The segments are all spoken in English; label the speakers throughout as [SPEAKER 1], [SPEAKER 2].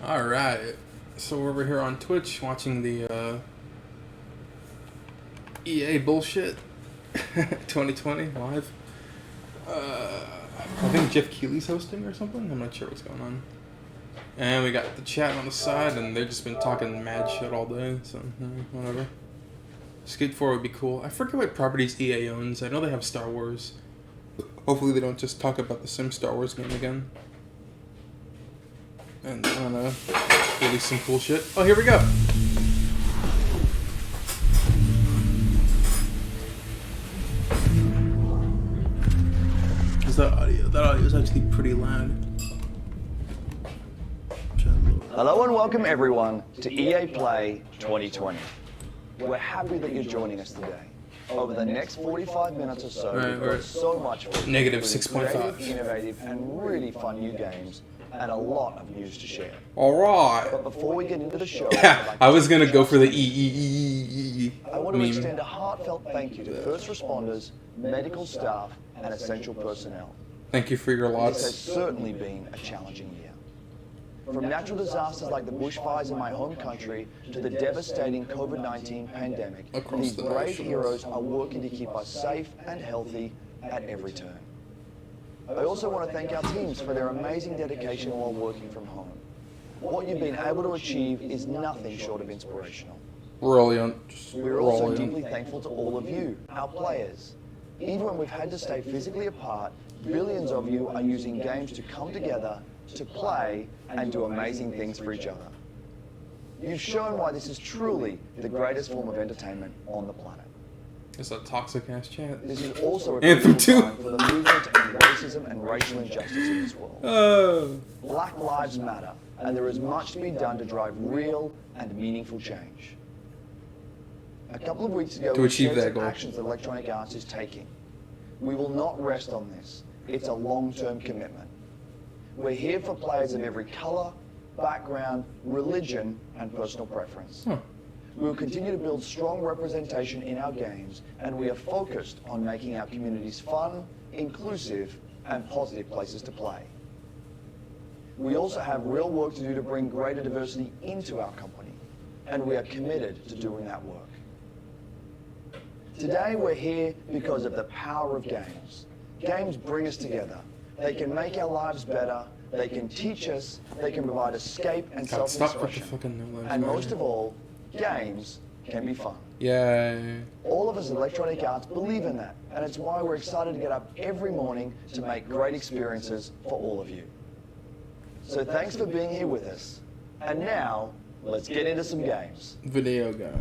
[SPEAKER 1] Alright, so we're over here on Twitch watching the EA bullshit 2020 live. I think Jeff Keighley's hosting or something. I'm not sure what's going on. And we got the chat on the side, and they've just been talking mad shit all day, so whatever. Skate 4 would be cool. I forget what properties EA owns. I know they have Star Wars. Hopefully they don't just talk about the Sim Star Wars game again. And I don't know, release some cool shit. Oh, here we go. Is that audio? That audio is actually pretty loud.
[SPEAKER 2] Hello and welcome everyone to EA Play 2020. We're happy that you're joining us today. Over the next 45 minutes or so, we've got so much for you.
[SPEAKER 1] Negative
[SPEAKER 2] with
[SPEAKER 1] 6.5.
[SPEAKER 2] creative, innovative, and really fun new games, and a lot of news to share.
[SPEAKER 1] Alright.
[SPEAKER 2] But before we get into the show,
[SPEAKER 1] I was gonna go for the E.
[SPEAKER 2] I want to extend a heartfelt thank you to first responders, medical staff, and essential personnel.
[SPEAKER 1] Thank you for your
[SPEAKER 2] This
[SPEAKER 1] lots.
[SPEAKER 2] has certainly been a challenging year. From natural disasters like the bushfires in my home country to the devastating COVID-19 pandemic, these brave heroes are working to keep us safe and healthy at every turn. I also want to thank our teams for their amazing dedication while working from home. What you've been able to achieve is nothing short of inspirational.
[SPEAKER 1] Brilliant.
[SPEAKER 2] We're also deeply thankful to all of you, our players. Even when we've had to stay physically apart, billions of you are using games to come together, to play, and do amazing things for each other. You've shown why this is truly the greatest form of entertainment on the planet.
[SPEAKER 1] It's a toxic ass chat.
[SPEAKER 2] This is also a
[SPEAKER 1] Anthem
[SPEAKER 2] critical
[SPEAKER 1] 2.
[SPEAKER 2] time for the movement to end racism and racial injustice in this world. Black lives matter, and there is much to be done to drive real and meaningful change. A couple of weeks ago,
[SPEAKER 1] To
[SPEAKER 2] we
[SPEAKER 1] achieve
[SPEAKER 2] shared
[SPEAKER 1] that
[SPEAKER 2] some
[SPEAKER 1] goal.
[SPEAKER 2] actions that Electronic Arts is taking. We will not rest on this. It's a long-term commitment. We're here for players of every color, background, religion, and personal preference. We will continue to build strong representation in our games, and we are focused on making our communities fun, inclusive, and positive places to play. We also have real work to do to bring greater diversity into our company, and we are committed to doing that work. Today we're here because of the power of games. Games bring us together. They can make our lives better, they can teach us, they can provide escape and self-expression. And most of all, games can be fun.
[SPEAKER 1] Yay.
[SPEAKER 2] All of us at Electronic Arts believe in that, and it's why we're excited to get up every morning to make great experiences for all of you. So thanks for being here with us. And now, let's get into some games.
[SPEAKER 1] Video games.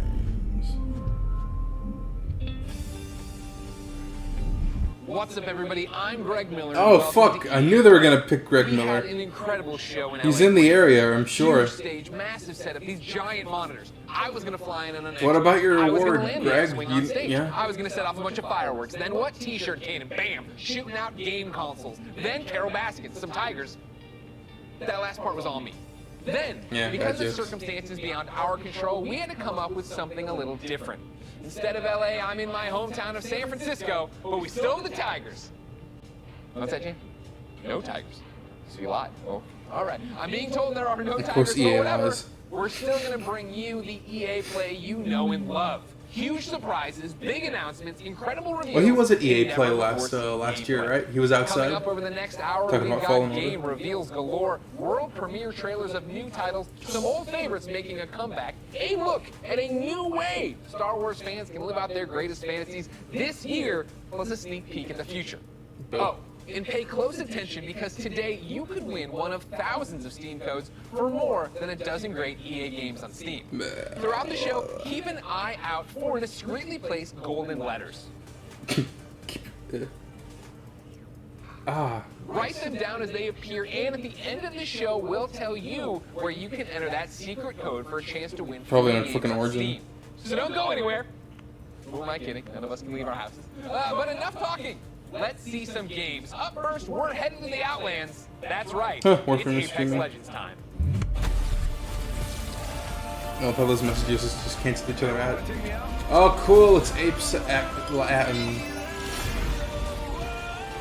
[SPEAKER 3] What's up, everybody? I'm Greg Miller.
[SPEAKER 1] Oh fuck! I knew they were gonna pick Greg
[SPEAKER 3] We
[SPEAKER 1] Miller.
[SPEAKER 3] had an incredible show in
[SPEAKER 1] He's
[SPEAKER 3] LA.
[SPEAKER 1] in the area, I'm sure.
[SPEAKER 3] Huge stage, massive setup, these giant monitors. I was gonna fly in on an
[SPEAKER 1] What about your
[SPEAKER 3] I was
[SPEAKER 1] award,
[SPEAKER 3] gonna land
[SPEAKER 1] Greg?
[SPEAKER 3] the X-Wing on stage.
[SPEAKER 1] Yeah.
[SPEAKER 3] I was gonna set off a bunch of fireworks. Then what? T-shirt cannon, bam, shooting out game consoles. Then Carol baskets, some tigers. That last part was all me. Then, because of circumstances beyond our control, we had to come up with something a little different. Instead of LA, I'm in my hometown of San Francisco, but we still have the Tigers. What's that, Jim? No tigers. So you lied. Oh, all right. I'm being told there are no tigers, but whatever. We're still going to bring you the EA Play you know and love. Huge surprises, big announcements, incredible reveals.
[SPEAKER 1] Well, he was at EA Play last year, right? He was outside.
[SPEAKER 3] Coming up over the next hour,
[SPEAKER 1] Talking
[SPEAKER 3] we've
[SPEAKER 1] about
[SPEAKER 3] got
[SPEAKER 1] Fallen
[SPEAKER 3] game
[SPEAKER 1] Order.
[SPEAKER 3] reveals galore, world premiere trailers of new titles, some old favorites making a comeback, a look at a new way Star Wars fans can live out their greatest fantasies this year, plus a sneak peek at the future. Oh, and pay close attention because today you could win one of thousands of Steam codes for more than a dozen great EA games on Steam. Throughout the show, keep an eye out for discreetly placed golden letters. Write them down as they appear, and at the end of the show, we'll tell you where you can enter that secret code for a chance to win.
[SPEAKER 1] Probably on fucking Origin.
[SPEAKER 3] Steam. So don't go anywhere. Who am I kidding? None of us can leave our houses. But enough talking. Let's see some games. Up first, we're heading to the Outlands. That's right. It's Apex Legends time.
[SPEAKER 1] Oh, all those messages just cancel each other out. Oh, cool! It's Apes at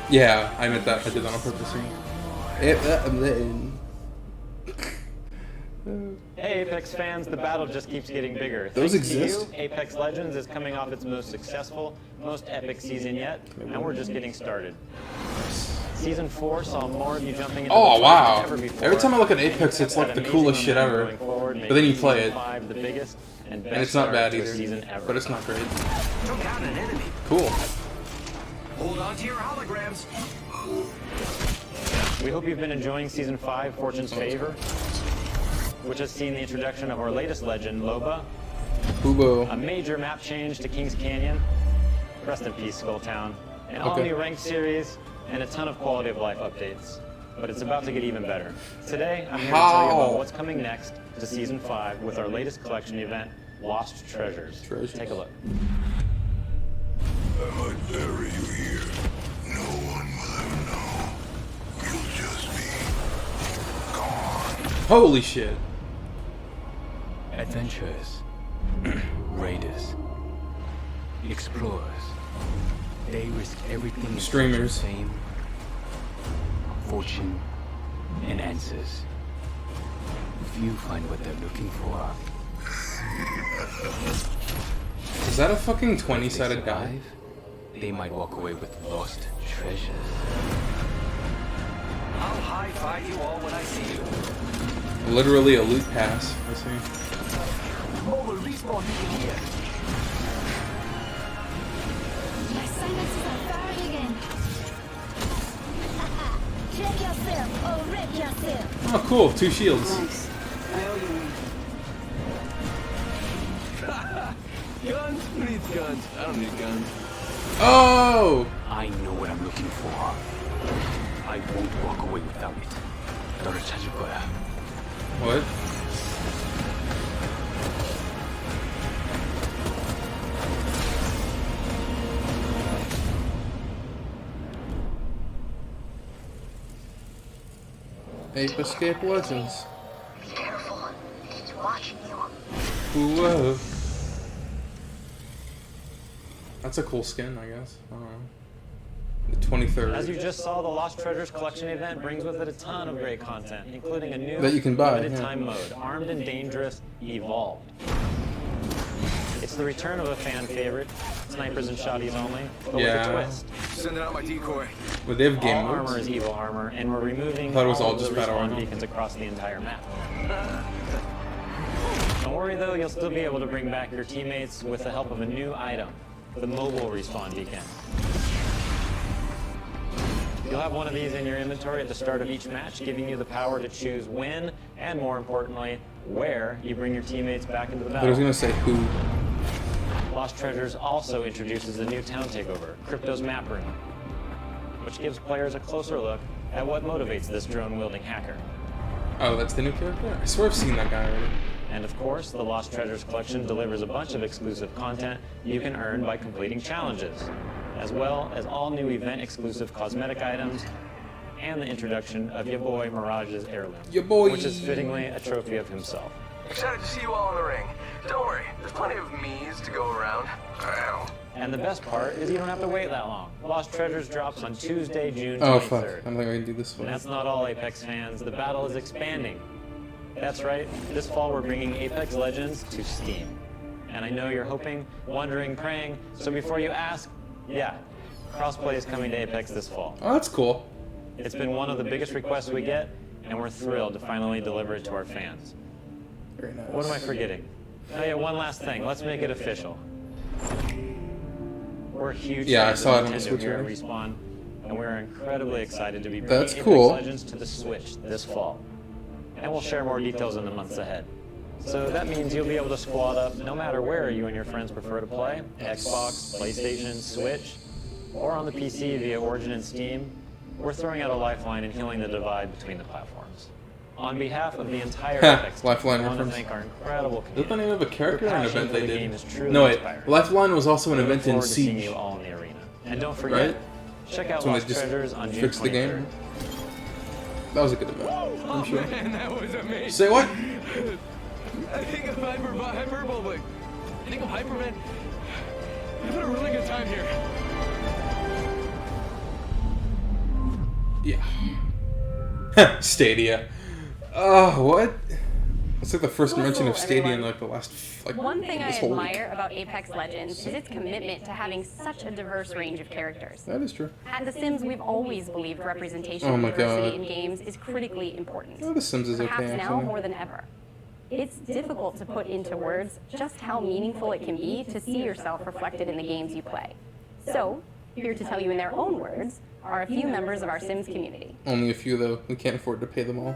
[SPEAKER 1] yeah, I meant that. I did that on purpose.
[SPEAKER 4] Hey Apex fans, the battle just keeps getting bigger.
[SPEAKER 1] Those
[SPEAKER 4] Thanks
[SPEAKER 1] exist?
[SPEAKER 4] to you, Apex Legends is coming off its most successful, most epic season yet, and we're just getting started. Season 4 saw more of you jumping into
[SPEAKER 1] Oh
[SPEAKER 4] the fight
[SPEAKER 1] wow!
[SPEAKER 4] than ever before.
[SPEAKER 1] Every time I look at Apex, it's like the coolest shit ever. But then you play it,
[SPEAKER 4] The biggest and best
[SPEAKER 1] and it's not bad
[SPEAKER 4] start to a
[SPEAKER 1] either.
[SPEAKER 4] season ever.
[SPEAKER 1] But it's not great.
[SPEAKER 5] Took out an enemy.
[SPEAKER 1] Cool.
[SPEAKER 5] Hold on to your holograms.
[SPEAKER 4] We hope you've been enjoying Season 5, Fortune's Favor, which has seen the introduction of our latest legend, Loba, a
[SPEAKER 1] Boobo.
[SPEAKER 4] major map change to Kings Canyon, rest in peace, Skulltown, an all-new ranked series, and a ton of quality of life updates. But it's about to get even better. Today, I'm here to tell you about what's coming next to Season 5 with our latest collection event, Lost Treasures. Take a look.
[SPEAKER 6] I might bury you here. No one will ever know. You'll just be gone.
[SPEAKER 1] Holy shit.
[SPEAKER 7] Adventurers, raiders, explorers. They risk everything in
[SPEAKER 1] Streamers.
[SPEAKER 7] search of fame, fortune, and answers. Few find what they're looking for.
[SPEAKER 1] Is that a fucking
[SPEAKER 7] If they
[SPEAKER 1] 20-sided die?
[SPEAKER 7] survive, they might walk away with lost treasures.
[SPEAKER 5] I'll high-five you all when I see you.
[SPEAKER 1] Literally a loot pass. I see.
[SPEAKER 5] Mobile respawn beacon here.
[SPEAKER 8] My sinuses are firing again. Check yourself or wreck yourself.
[SPEAKER 1] Oh, cool. 2 shields.
[SPEAKER 5] I owe you. Guns? Who needs guns? I don't need guns.
[SPEAKER 1] Oh!
[SPEAKER 7] I know what I'm looking for. I won't walk away without it. 너를 찾을 거야.
[SPEAKER 1] What? Ape Escape Legends.
[SPEAKER 8] Be careful. It's watching you.
[SPEAKER 1] Whoa. That's a cool skin, I guess. I don't know. The 23rd.
[SPEAKER 4] As you just saw, the Lost Treasures collection event brings with it a ton of great content, including a new
[SPEAKER 1] That you can buy,
[SPEAKER 4] limited
[SPEAKER 1] yeah.
[SPEAKER 4] time mode, Armed and Dangerous Evolved. It's the return of a fan favorite, snipers and shotties only, but
[SPEAKER 1] Yeah.
[SPEAKER 4] with a twist.
[SPEAKER 5] Sending out my decoy.
[SPEAKER 1] But they have game
[SPEAKER 4] All armor
[SPEAKER 1] modes.
[SPEAKER 4] is evil armor, and we're removing
[SPEAKER 1] thought it was all
[SPEAKER 4] of
[SPEAKER 1] just
[SPEAKER 4] the
[SPEAKER 1] battle
[SPEAKER 4] respawn
[SPEAKER 1] armor.
[SPEAKER 4] beacons across the entire map. Don't worry though, you'll still be able to bring back your teammates with the help of a new item, the mobile respawn beacon. You'll have one of these in your inventory at the start of each match, giving you the power to choose when, and more importantly, where you bring your teammates back into the
[SPEAKER 1] But I was
[SPEAKER 4] battle.
[SPEAKER 1] gonna say who.
[SPEAKER 4] Lost Treasures also introduces a new town takeover, Crypto's Map Room, which gives players a closer look at what motivates this drone-wielding hacker.
[SPEAKER 1] Oh, that's the new character? I swear I've seen that guy already.
[SPEAKER 4] And of course, the Lost Treasures collection delivers a bunch of exclusive content you can earn by completing challenges, as well as all new event-exclusive cosmetic items, and the introduction of your boy Mirage's heirloom,
[SPEAKER 1] Ya boy.
[SPEAKER 4] which is fittingly a trophy of himself.
[SPEAKER 5] Excited to see you all in the ring. Don't worry, there's plenty of me's to go around. Ow.
[SPEAKER 4] And the best part is you don't have to wait that long. Lost Treasures drops on Tuesday, June 23rd.
[SPEAKER 1] Oh, fuck. I don't think I can do this
[SPEAKER 4] And
[SPEAKER 1] one.
[SPEAKER 4] that's not all, Apex fans. The battle is expanding. That's right. This fall, we're bringing Apex Legends to Steam. And I know you're hoping, wondering, praying. So before you ask, yeah, crossplay is coming to Apex this fall.
[SPEAKER 1] Oh, that's cool.
[SPEAKER 4] It's been one of the biggest requests we get, and we're thrilled to finally deliver it to our fans.
[SPEAKER 1] Very nice.
[SPEAKER 4] What am I forgetting? Oh yeah, one last thing. Let's make it official. We're huge
[SPEAKER 1] Yeah, I
[SPEAKER 4] fans
[SPEAKER 1] saw
[SPEAKER 4] of
[SPEAKER 1] it on the
[SPEAKER 4] Nintendo
[SPEAKER 1] Switch
[SPEAKER 4] here at
[SPEAKER 1] already.
[SPEAKER 4] Respawn, and we're incredibly excited to be bringing
[SPEAKER 1] That's
[SPEAKER 4] Apex
[SPEAKER 1] cool.
[SPEAKER 4] Legends to the Switch this fall. And we'll share more details in the months ahead. So that means you'll be able to squad up no matter where you and your friends prefer to play, Xbox, PlayStation, Switch, or on the PC via Origin and Steam. We're throwing out a lifeline and healing the divide between the platforms. On behalf of the entire Apex team,
[SPEAKER 1] Lifeline
[SPEAKER 4] I want to
[SPEAKER 1] reference.
[SPEAKER 4] thank our incredible
[SPEAKER 1] Is that the
[SPEAKER 4] community.
[SPEAKER 1] name of a character or an event they
[SPEAKER 4] The game
[SPEAKER 1] did?
[SPEAKER 4] is truly
[SPEAKER 1] No, wait.
[SPEAKER 4] inspiring.
[SPEAKER 1] Lifeline was also an
[SPEAKER 4] We look
[SPEAKER 1] event in
[SPEAKER 4] forward to seeing
[SPEAKER 1] Siege.
[SPEAKER 4] you all in the arena. And don't forget,
[SPEAKER 1] Right?
[SPEAKER 4] check out
[SPEAKER 1] That's when they
[SPEAKER 4] Lost
[SPEAKER 1] just
[SPEAKER 4] Treasures on June
[SPEAKER 1] fixed the
[SPEAKER 4] 23rd.
[SPEAKER 1] game. That was a good event. I'm sure.
[SPEAKER 5] Man, that was amazing.
[SPEAKER 1] Say what?
[SPEAKER 5] I think of Hyperbolic. I think of Hyperman. I had a really good time here.
[SPEAKER 1] Yeah. Stadia. Oh, what? It's like the first mention of Stadia in like the last
[SPEAKER 9] One thing I
[SPEAKER 1] this whole week.
[SPEAKER 9] admire about Apex Legends is its commitment to having such a diverse range of characters.
[SPEAKER 1] That is true.
[SPEAKER 9] At The Sims, we've always believed representation
[SPEAKER 1] Oh
[SPEAKER 9] and
[SPEAKER 1] my
[SPEAKER 9] diversity
[SPEAKER 1] God.
[SPEAKER 9] in games is critically important.
[SPEAKER 1] Oh, The Sims is
[SPEAKER 9] Perhaps
[SPEAKER 1] okay
[SPEAKER 9] now
[SPEAKER 1] actually.
[SPEAKER 9] more than ever. It's difficult to put into words just how meaningful it can be to see yourself reflected in the games you play. So, here to tell you in their own words are a few members of our Sims community.
[SPEAKER 1] Only a few though. We can't afford to pay them all.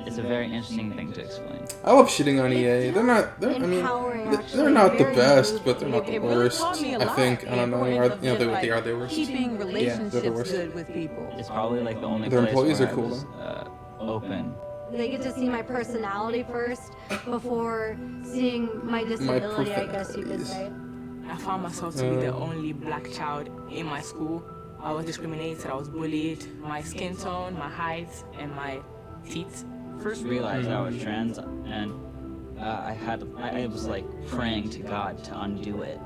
[SPEAKER 10] It's a very interesting thing to explain.
[SPEAKER 1] I love shitting on EA. They're not. They're not the best, but they're not the worst. I think. I don't know. They are the worst.
[SPEAKER 11] Keeping relationships
[SPEAKER 1] they're the worst.
[SPEAKER 11] good with people.
[SPEAKER 10] It's probably like the only
[SPEAKER 1] Their
[SPEAKER 10] place
[SPEAKER 1] employees
[SPEAKER 10] where
[SPEAKER 1] are cool,
[SPEAKER 10] I was open.
[SPEAKER 12] They get to see my personality first before seeing my disability, I guess you could say.
[SPEAKER 13] I found myself to be the only black child in my school. I was discriminated, I was bullied. My skin tone, my height, and my teeth.
[SPEAKER 10] First realized I was trans, and I was like praying to God to undo it.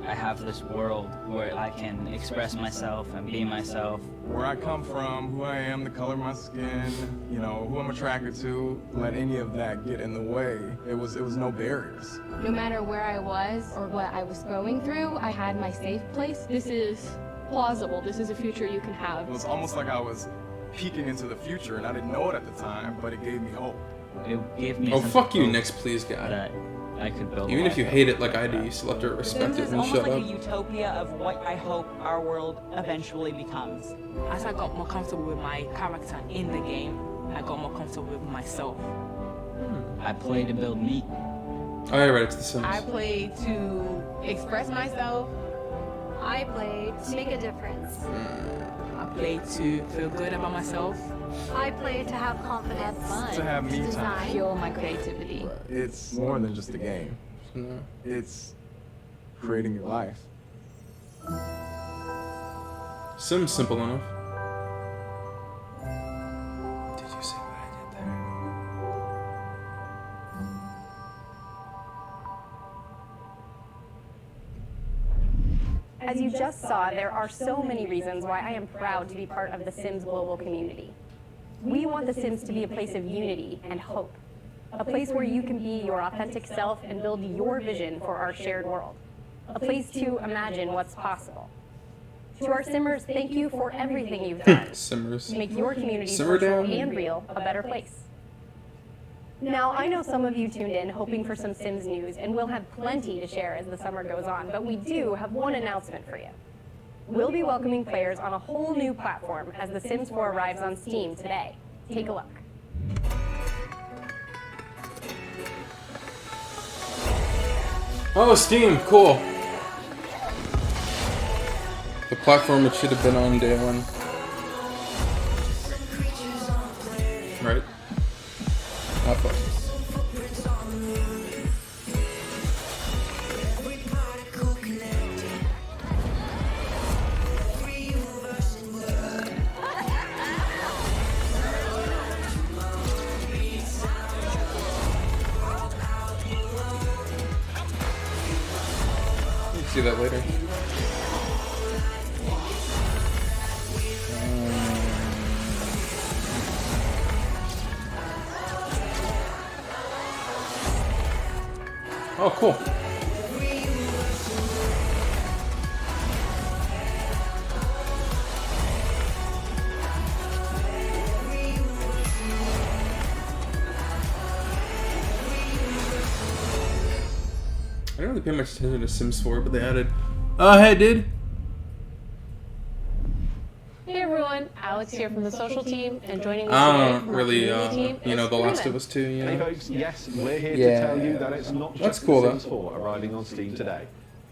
[SPEAKER 10] I have this world where I can express myself and be myself.
[SPEAKER 14] Where I come from, who I am, the color of my skin, you know, who I'm attracted to, let any of that get in the way. It was no barriers.
[SPEAKER 15] No matter where I was or what I was going through, I had my safe place. This is plausible. This is a future you can have.
[SPEAKER 14] It was almost like I was peeking into the future, and I didn't know it at the time, but it gave me hope.
[SPEAKER 10] It gave me
[SPEAKER 1] Oh, fuck you, Next Please guy.
[SPEAKER 10] That I could build.
[SPEAKER 1] Even if you hate it like I do, you still have to respect it and shut
[SPEAKER 16] like
[SPEAKER 1] up.
[SPEAKER 16] a utopia of what I hope our world eventually becomes.
[SPEAKER 13] As I got more comfortable with my character in the game, I got more comfortable with myself.
[SPEAKER 10] I play to build me.
[SPEAKER 1] Oh yeah, right, it's The Sims.
[SPEAKER 11] I play to express myself.
[SPEAKER 12] I play to make a difference.
[SPEAKER 13] I play to feel good about myself.
[SPEAKER 12] I play to have confidence.
[SPEAKER 14] To have me time.
[SPEAKER 15] Fuel my creativity.
[SPEAKER 14] It's more than just a game.
[SPEAKER 1] No.
[SPEAKER 14] It's creating your life.
[SPEAKER 1] Sims simple enough. Did you see what I did there?
[SPEAKER 9] As you just saw, there are so many reasons why I am proud to be part of the Sims global community. We want the Sims to be a place of unity and hope, a place where you can be your authentic self and build your vision for our shared world, a place to imagine what's possible. To our Simmers, thank you for everything you've done
[SPEAKER 1] Simmers.
[SPEAKER 9] to make your community
[SPEAKER 1] Simmer
[SPEAKER 9] virtual
[SPEAKER 1] down.
[SPEAKER 9] and real a better place. Now, I know some of you tuned in hoping for some Sims news, and we'll have plenty to share as the summer goes on, but we do have one announcement for you. We'll be welcoming players on a whole new platform as The Sims 4 arrives on Steam today. Take a look.
[SPEAKER 1] Oh, Steam, cool. The platform it should have been on day one. Right? Not fun. See that later. Oh, cool. I don't really pay much attention to Sims 4, but they added, hey, dude.
[SPEAKER 15] Hey everyone, Alex here from the social team, and joining us
[SPEAKER 1] I
[SPEAKER 15] today
[SPEAKER 1] don't
[SPEAKER 15] from our
[SPEAKER 1] really,
[SPEAKER 15] community team
[SPEAKER 1] you know,
[SPEAKER 15] is
[SPEAKER 1] The Last
[SPEAKER 15] Dremer.
[SPEAKER 1] of Us 2, you
[SPEAKER 17] Hey
[SPEAKER 1] know.
[SPEAKER 17] folks, yes, we're here
[SPEAKER 1] Yeah.
[SPEAKER 17] to tell you that it's not
[SPEAKER 1] That's
[SPEAKER 17] just
[SPEAKER 1] cool,
[SPEAKER 17] The
[SPEAKER 1] though.
[SPEAKER 17] Sims 4 arriving on Steam today.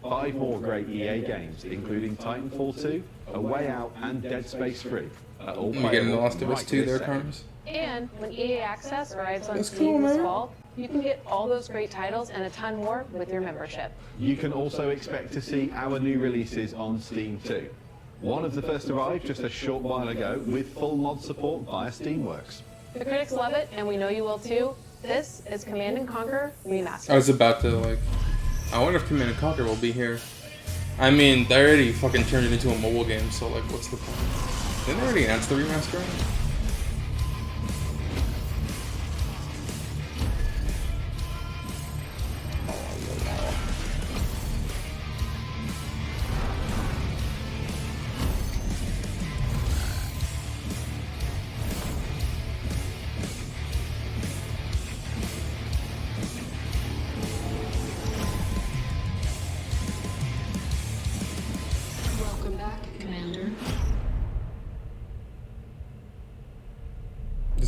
[SPEAKER 17] 5 more great EA games, including Titanfall 2, A Way Out, and Dead Space 3. Are all
[SPEAKER 1] We getting The
[SPEAKER 17] playable
[SPEAKER 1] Last of Us
[SPEAKER 17] right
[SPEAKER 1] 2
[SPEAKER 17] this
[SPEAKER 1] there,
[SPEAKER 17] second.
[SPEAKER 1] Carms?
[SPEAKER 15] And when EA Access arrives on
[SPEAKER 1] That's
[SPEAKER 15] Steam
[SPEAKER 1] cool,
[SPEAKER 15] this
[SPEAKER 1] man.
[SPEAKER 15] fall, you can get all those great titles and a ton more with your membership.
[SPEAKER 17] You can also expect to see our new releases on Steam too. One of the first arrived just a short while ago with full mod support via Steamworks.
[SPEAKER 15] The critics love it, and we know you will too. This is Command & Conquer Remastered.
[SPEAKER 1] I was about to, like, I wonder if Command & Conquer will be here. I mean, they already fucking turned it into a mobile game, so, like, what's the point? Didn't they already announce the remaster?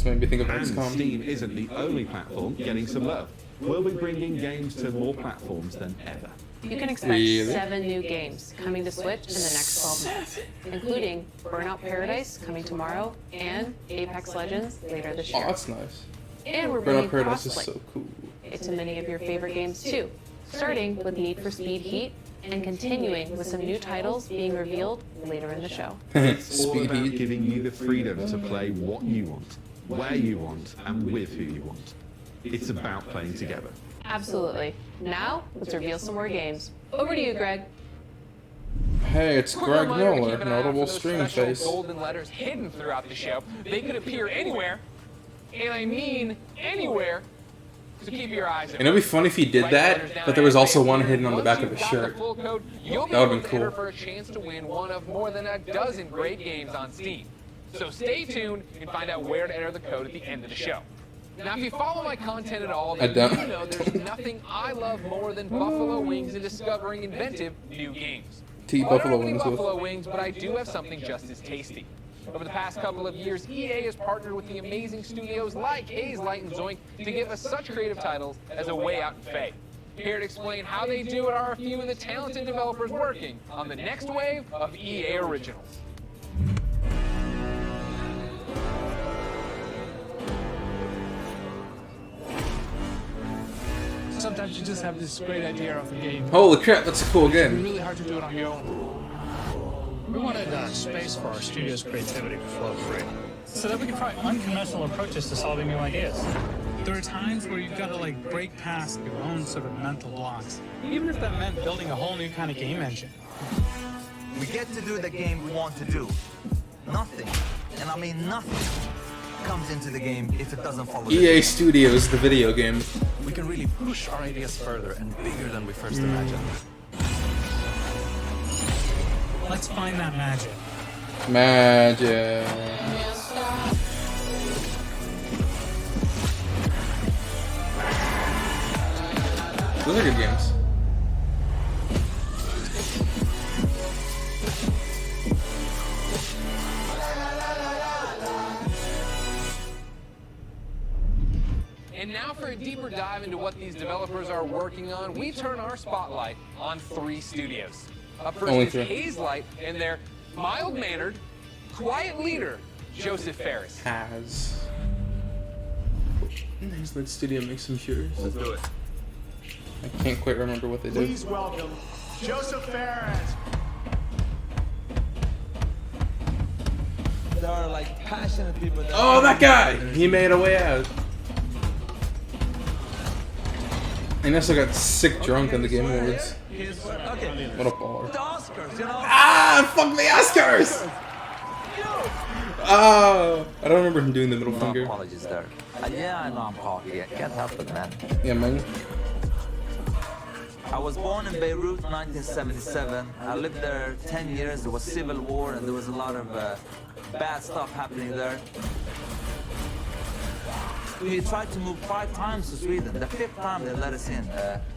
[SPEAKER 1] This made me think of
[SPEAKER 17] And
[SPEAKER 1] XCOM.
[SPEAKER 17] Steam isn't the only platform getting some love. We'll be bringing games to more platforms than ever.
[SPEAKER 18] You can expect 7 new games coming to Switch in the next 12 months, including Burnout Paradise coming tomorrow and Apex Legends later this year.
[SPEAKER 1] Oh, that's nice.
[SPEAKER 18] And we're
[SPEAKER 1] Burnout
[SPEAKER 18] bringing
[SPEAKER 1] Paradise is
[SPEAKER 18] crossplay
[SPEAKER 1] so cool.
[SPEAKER 18] to many of your favorite games too, starting with Need for Speed Heat and continuing with some new titles being revealed later in the show.
[SPEAKER 17] It's all about giving you the freedom to play what you want, where you want, and with who you want. It's about playing together.
[SPEAKER 18] Absolutely. Now, let's reveal some more games. Over to you, Greg.
[SPEAKER 1] Hey, it's Greg Miller, notable stream
[SPEAKER 3] special
[SPEAKER 1] face.
[SPEAKER 3] golden letters hidden throughout the show. They could appear anywhere, and I mean anywhere. So keep your eyes open.
[SPEAKER 1] And it'd be funny if he did that, but there was also one hidden on the back of his shirt.
[SPEAKER 3] Full code, you'll be
[SPEAKER 1] That would've
[SPEAKER 3] able
[SPEAKER 1] been
[SPEAKER 3] to enter
[SPEAKER 1] cool.
[SPEAKER 3] for a chance to win one of more than a dozen great games on Steam. So stay tuned and find out where to enter the code at the end of the show. Now, if you follow my content at all, then you know there's nothing I love more than buffalo wings and discovering inventive new games.
[SPEAKER 1] To eat
[SPEAKER 3] Well, I don't
[SPEAKER 1] buffalo
[SPEAKER 3] have any
[SPEAKER 1] wings with.
[SPEAKER 3] buffalo wings, but I do have something just as tasty. Over the past couple of years, EA has partnered with the amazing studios like Haze Light and Zoink to give us such creative titles as A Way Out in Faye. Here to explain how they do it are a few of the talented developers working on the next wave of EA originals.
[SPEAKER 19] Sometimes you just have this great idea of a game.
[SPEAKER 1] Holy crap, that's a cool
[SPEAKER 19] It's
[SPEAKER 1] game.
[SPEAKER 19] really hard to do it on your own. We wanted space for our studio's creativity to flow free, so that we can try unconventional approaches to solving new ideas. There are times where you've got to break past your own sort of mental blocks, even if that meant building a whole new kind of game engine.
[SPEAKER 20] We get to do the game we want to do. Nothing, and I mean nothing, comes into the game if it doesn't follow the
[SPEAKER 1] EA Studios, the video game.
[SPEAKER 20] We can really push our ideas further and bigger than we first imagined.
[SPEAKER 19] Let's find that magic.
[SPEAKER 1] Magic. Those are good games.
[SPEAKER 3] And now for a deeper dive into what these developers are working on, we turn our spotlight on 3 studios. Up first
[SPEAKER 1] Only
[SPEAKER 3] is
[SPEAKER 1] 3.
[SPEAKER 3] Haze Light and their mild-mannered, quiet leader, Joseph Ferris.
[SPEAKER 1] Has. Haze Light Studio makes some shooters.
[SPEAKER 20] Let's do it.
[SPEAKER 1] I can't quite remember what they did.
[SPEAKER 21] Please welcome Joseph Ferris.
[SPEAKER 20] There are passionate people that
[SPEAKER 1] Oh, that guy! He made a way out. And also got sick drunk in the Game Awards. What a baller.
[SPEAKER 20] The Oscars, you know?
[SPEAKER 1] Ah, fuck the Oscars! Oh, I don't remember him doing the middle finger.
[SPEAKER 20] Apologies there. Yeah, I know I'm cocky. I can't help it, man.
[SPEAKER 1] Yeah, man.
[SPEAKER 20] I was born in Beirut, 1977. I lived there 10 years. There was civil war and there was a lot of bad stuff happening there. We tried to move 5 times to Sweden. The 5th time they let us in.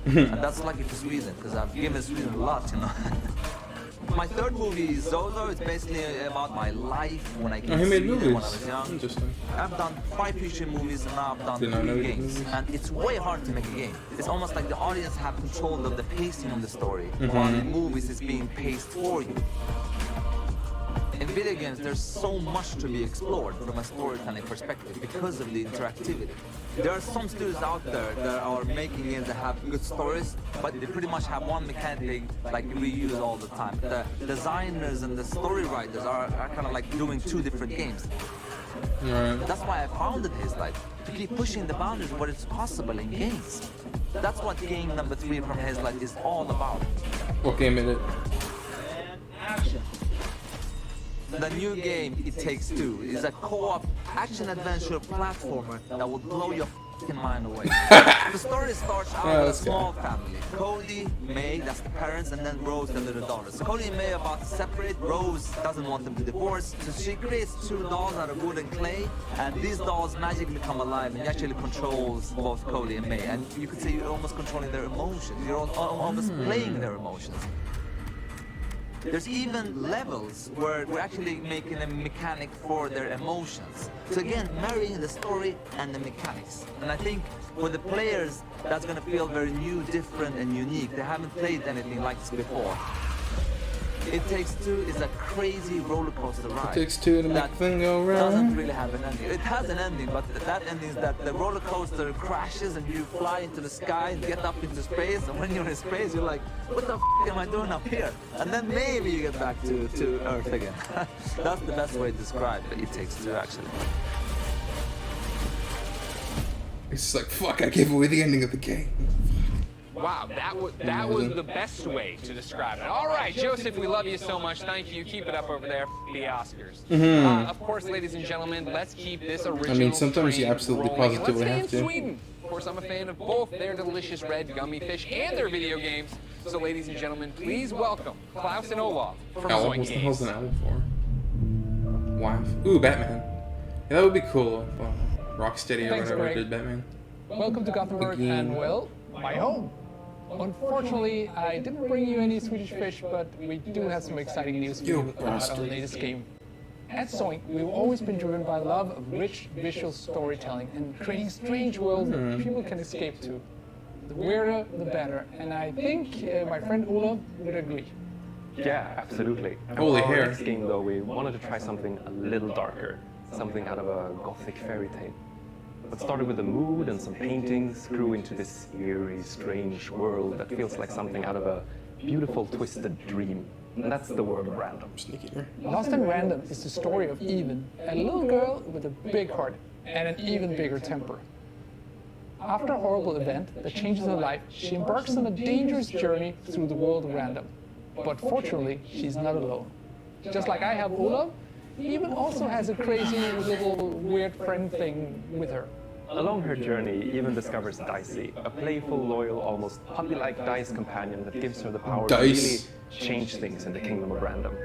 [SPEAKER 20] And that's lucky for Sweden, because I've given Sweden a lot, you know. My 3rd movie, Zozo, is basically about my life when I came to
[SPEAKER 1] made
[SPEAKER 20] Sweden
[SPEAKER 1] movies.
[SPEAKER 20] when I was young.
[SPEAKER 1] Interesting.
[SPEAKER 20] I've done 5 feature movies and now I've done
[SPEAKER 1] Did not know
[SPEAKER 20] 3
[SPEAKER 1] you did
[SPEAKER 20] games.
[SPEAKER 1] movies.
[SPEAKER 20] And it's way hard to make a game. It's almost like the audience have control of the pacing of the story.
[SPEAKER 1] Mhm.
[SPEAKER 20] While in movies it's being paced for you. In video games, there's so much to be explored from a storytelling perspective because of the interactivity. There are some studios out there that are making games that have good stories, but they pretty much have one mechanic they reuse all the time. The designers and the story writers are kind of doing 2 different games.
[SPEAKER 1] Right.
[SPEAKER 20] That's why I founded Haze Light, to keep pushing the boundaries of what is possible in games. That's what game number 3 from Haze Light is all about.
[SPEAKER 1] What game is it?
[SPEAKER 20] Action. The new game, It Takes Two, is a co-op action-adventure platformer that will blow your f***ing mind away. The story starts out with a small family. Cody, May, that's the parents, and then Rose, the little daughter. So Cody and May are about to separate. Rose doesn't want them to divorce, so she creates 2 dolls out of wood and clay, and these dolls magically come alive and actually controls both Cody and May. And you could say you're almost controlling their emotions. You're almost playing their emotions. There's even levels where we're actually making a mechanic for their emotions. So again, marrying the story and the mechanics. And I think for the players, that's going to feel very new, different, and unique. They haven't played anything like this before. It Takes Two is a crazy roller coaster ride.
[SPEAKER 1] It Takes Two to make the thing go round.
[SPEAKER 20] Doesn't really have an ending. It has an ending, but that ending is that the roller coaster crashes and you fly into the sky and get up into space. And when you're in space, you're like, what the f am I doing up here? And then maybe you get back to Earth again. That's the best way to describe It Takes Two, actually.
[SPEAKER 1] It's just like, fuck, I gave away the ending of the game.
[SPEAKER 3] Wow, that was the best way to describe it. All right, Joseph, we love you so much. Thank you. Keep it up over there. The Oscars. Of course, ladies and gentlemen, let's keep this original.
[SPEAKER 1] I mean, sometimes you
[SPEAKER 3] train
[SPEAKER 1] absolutely
[SPEAKER 3] rolling.
[SPEAKER 1] positively
[SPEAKER 3] Let's
[SPEAKER 1] have
[SPEAKER 3] stay
[SPEAKER 1] to.
[SPEAKER 3] in Sweden. Of course, I'm a fan of both their delicious red gummy fish and their video games. So, ladies and gentlemen, please welcome Klaus and Olaf from
[SPEAKER 1] Owl?
[SPEAKER 3] Zoink
[SPEAKER 1] What the hell's
[SPEAKER 3] Games.
[SPEAKER 1] an owl for? Wife. Ooh, Batman. Yeah, that would be cool if Rocksteady or
[SPEAKER 2] Thanks,
[SPEAKER 1] whatever
[SPEAKER 2] Greg.
[SPEAKER 1] did Batman.
[SPEAKER 2] Welcome to Gothenburg and, well, my home. Unfortunately, I didn't bring you any Swedish fish, but we do have some exciting news for you about our latest game. At Zoink, we've always been driven by love of rich visual storytelling and creating strange worlds that people can escape to. The weirder, the better, and I think my friend Olaf would agree.
[SPEAKER 22] Yeah, absolutely.
[SPEAKER 1] Holy
[SPEAKER 22] For our
[SPEAKER 1] hair.
[SPEAKER 22] next game, though, we wanted to try something a little darker, something out of a gothic fairy tale. But started with a mood and some paintings, grew into this eerie, strange world that feels like something out of a beautiful, twisted dream. And that's the world of random.
[SPEAKER 2] Lost in Random is the story of Even, a little girl with a big heart and an even bigger temper. After a horrible event that changes her life, she embarks on a dangerous journey through the world of random. But fortunately, she's not alone. Just like I have Olaf, Even also has a crazy little weird friend thing with her.
[SPEAKER 22] Along her journey, Even discovers Dicey, a playful, loyal, almost puppy-like dice companion that gives her the power to really change things in the kingdom of random.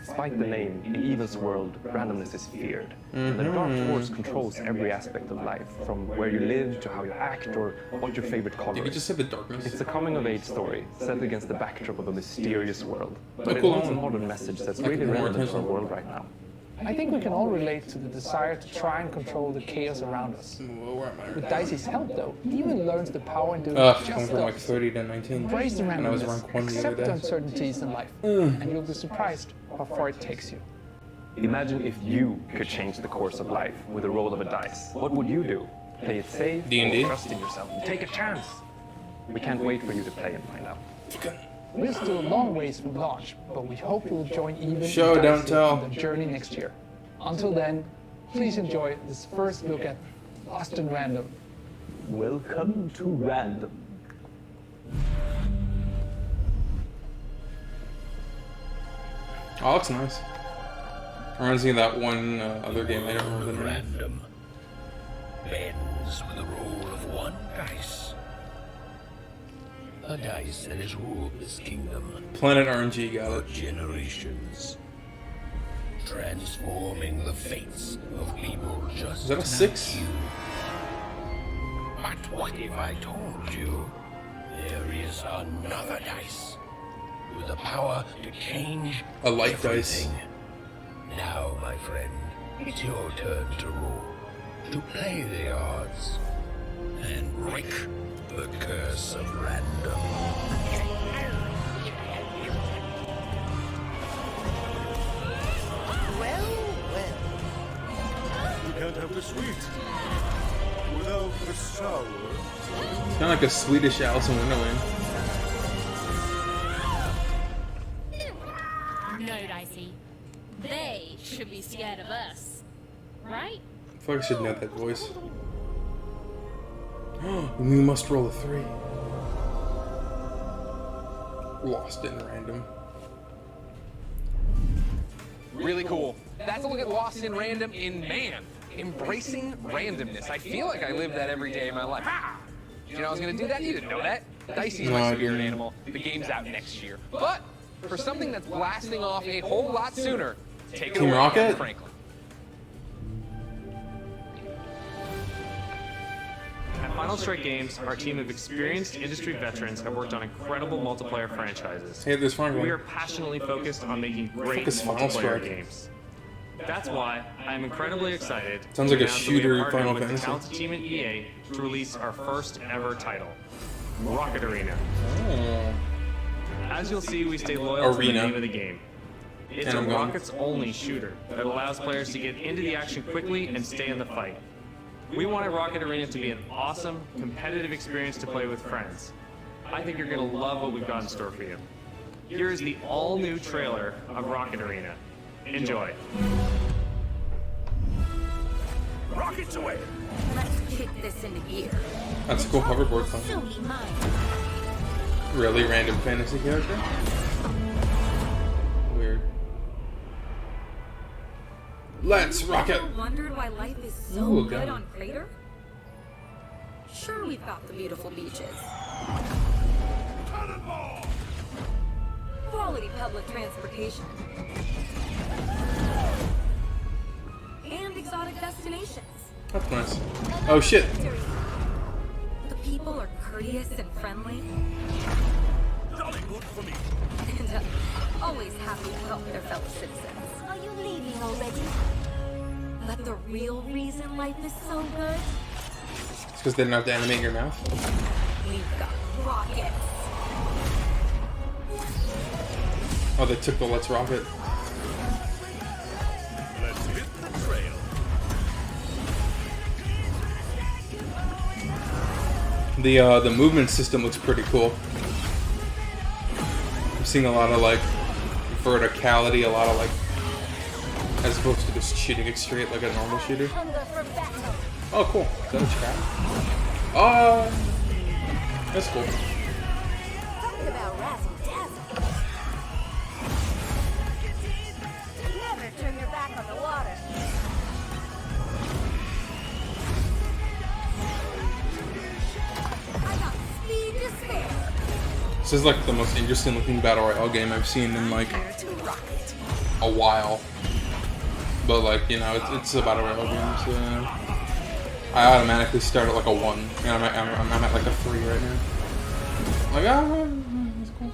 [SPEAKER 22] Despite the name, in Even's world, randomness is feared. And the dark force controls every aspect of life, from where you live to how you act or what your favorite color
[SPEAKER 1] Did you
[SPEAKER 22] is.
[SPEAKER 1] just say the darkness?
[SPEAKER 22] It's a coming-of-age story set against the backdrop of a mysterious world. But it
[SPEAKER 1] cool.
[SPEAKER 22] holds a modern message that's really relevant to our world right now.
[SPEAKER 2] I think we can all relate to the desire to try and control the chaos around us. With Dicey's help, though, Even learns the power in doing
[SPEAKER 1] Ugh,
[SPEAKER 2] just
[SPEAKER 1] going from like
[SPEAKER 2] that.
[SPEAKER 1] 30 to 19.
[SPEAKER 2] Embrace the
[SPEAKER 1] And I was
[SPEAKER 2] randomness,
[SPEAKER 1] rank 1 the
[SPEAKER 2] accept
[SPEAKER 1] other
[SPEAKER 2] the
[SPEAKER 1] day.
[SPEAKER 2] uncertainties in life, and you'll be surprised how far it takes you.
[SPEAKER 22] Imagine if you could change the course of life with the roll of a dice. What would you do? Play it safe,
[SPEAKER 1] D&D?
[SPEAKER 22] or trust in yourself, and take a chance? We can't wait for you to play and find out.
[SPEAKER 2] We're still a long ways from launch, but we hope you'll join Even
[SPEAKER 1] Show,
[SPEAKER 2] and
[SPEAKER 1] don't
[SPEAKER 2] Dicey
[SPEAKER 1] tell.
[SPEAKER 2] on the journey next year. Until then, please enjoy this first look at Lost in Random.
[SPEAKER 22] Welcome to Random.
[SPEAKER 1] Oh, that's nice. Reminds me of that one other game I don't remember the name.
[SPEAKER 6] Random bends with a roll of one dice. A dice that has ruled this kingdom
[SPEAKER 1] Planet RNG got
[SPEAKER 6] for
[SPEAKER 1] it.
[SPEAKER 6] generations, transforming the fates of people just
[SPEAKER 1] Is that a
[SPEAKER 6] like
[SPEAKER 1] 6?
[SPEAKER 6] you. But what if I told you there is another dice with the power to change
[SPEAKER 1] A light dice.
[SPEAKER 6] everything? Now, my friend, it's your turn to rule, to play the odds, and break the curse of random.
[SPEAKER 7] You can't have the sweet without the sour.
[SPEAKER 1] It's kind of like a Swedish Alice in Wonderland.
[SPEAKER 8] No, Dicey. They should be scared of us. Right?
[SPEAKER 1] I feel like I should know that voice. We must roll a 3. Lost in Random.
[SPEAKER 3] Really cool. That's a look at Lost in Random in Man. Embracing randomness. I feel like I live that every day of my life. Ah! Did you know I was going to do that? You didn't know that. Dicey's
[SPEAKER 1] No,
[SPEAKER 3] my
[SPEAKER 1] I
[SPEAKER 3] spirit
[SPEAKER 1] didn't.
[SPEAKER 3] animal. The game's out next year. But for something that's blasting off a whole lot sooner, take it
[SPEAKER 1] Team
[SPEAKER 3] away,
[SPEAKER 1] Rocket?
[SPEAKER 3] Franklin.
[SPEAKER 14] And
[SPEAKER 4] Final Strike Games, our team of experienced industry veterans have worked on incredible multiplayer franchises.
[SPEAKER 1] Hey, this one.
[SPEAKER 4] We are passionately focused on making great
[SPEAKER 1] Final
[SPEAKER 4] multiplayer
[SPEAKER 1] Strike.
[SPEAKER 4] games. That's why I am incredibly excited.
[SPEAKER 1] Sounds like a
[SPEAKER 4] to announce that we
[SPEAKER 1] shooter
[SPEAKER 4] have partnered
[SPEAKER 1] Final
[SPEAKER 4] with
[SPEAKER 1] Fantasy.
[SPEAKER 4] the talented team at EA to release our first ever title, Rocket Arena.
[SPEAKER 1] Oh.
[SPEAKER 4] As you'll see, we stay loyal to the
[SPEAKER 1] Arena.
[SPEAKER 4] name of the game. It's
[SPEAKER 1] And
[SPEAKER 4] a
[SPEAKER 1] I'm going.
[SPEAKER 4] rockets-only shooter that allows players to get into the action quickly and stay in the fight. We wanted Rocket Arena to be an awesome, competitive experience to play with friends. I think you're going to love what we've got in store for you. Here is the all-new trailer of Rocket Arena. Enjoy.
[SPEAKER 6] Rockets away!
[SPEAKER 8] Let's kick this into gear.
[SPEAKER 1] That's a cool hoverboard thing.
[SPEAKER 8] Show me mine.
[SPEAKER 1] Really random fantasy character? Weird. Let's rock it!
[SPEAKER 8] Ever wondered why life is so
[SPEAKER 1] Ooh,
[SPEAKER 8] good
[SPEAKER 1] gun.
[SPEAKER 8] on Crater? Sure, we've got the beautiful beaches. Quality public transportation. And exotic destinations.
[SPEAKER 1] That's nice. Oh shit!
[SPEAKER 8] The people are courteous and friendly. And always happy to help their fellow citizens. Are you leaving already? But the real reason life is so good?
[SPEAKER 1] It's because they didn't have to animate your mouth.
[SPEAKER 8] We've got rockets.
[SPEAKER 1] Oh, they took the Let's Rock It.
[SPEAKER 6] Let's hit the trail.
[SPEAKER 1] The movement system looks pretty cool. I'm seeing a lot of like verticality, a lot of like, as opposed to just shooting it straight like a normal shooter. Oh, cool. Is that a trap? Oh, that's cool.
[SPEAKER 8] Talking about razzle dazzle. Never turn your back on the water. I got speed to spare.
[SPEAKER 1] This is like the most interesting looking battle royale game I've seen in like a while. But like, you know, it's a battle royale game, so I automatically start at like a 1, and I'm at like a 3 right now. Like, that's cool.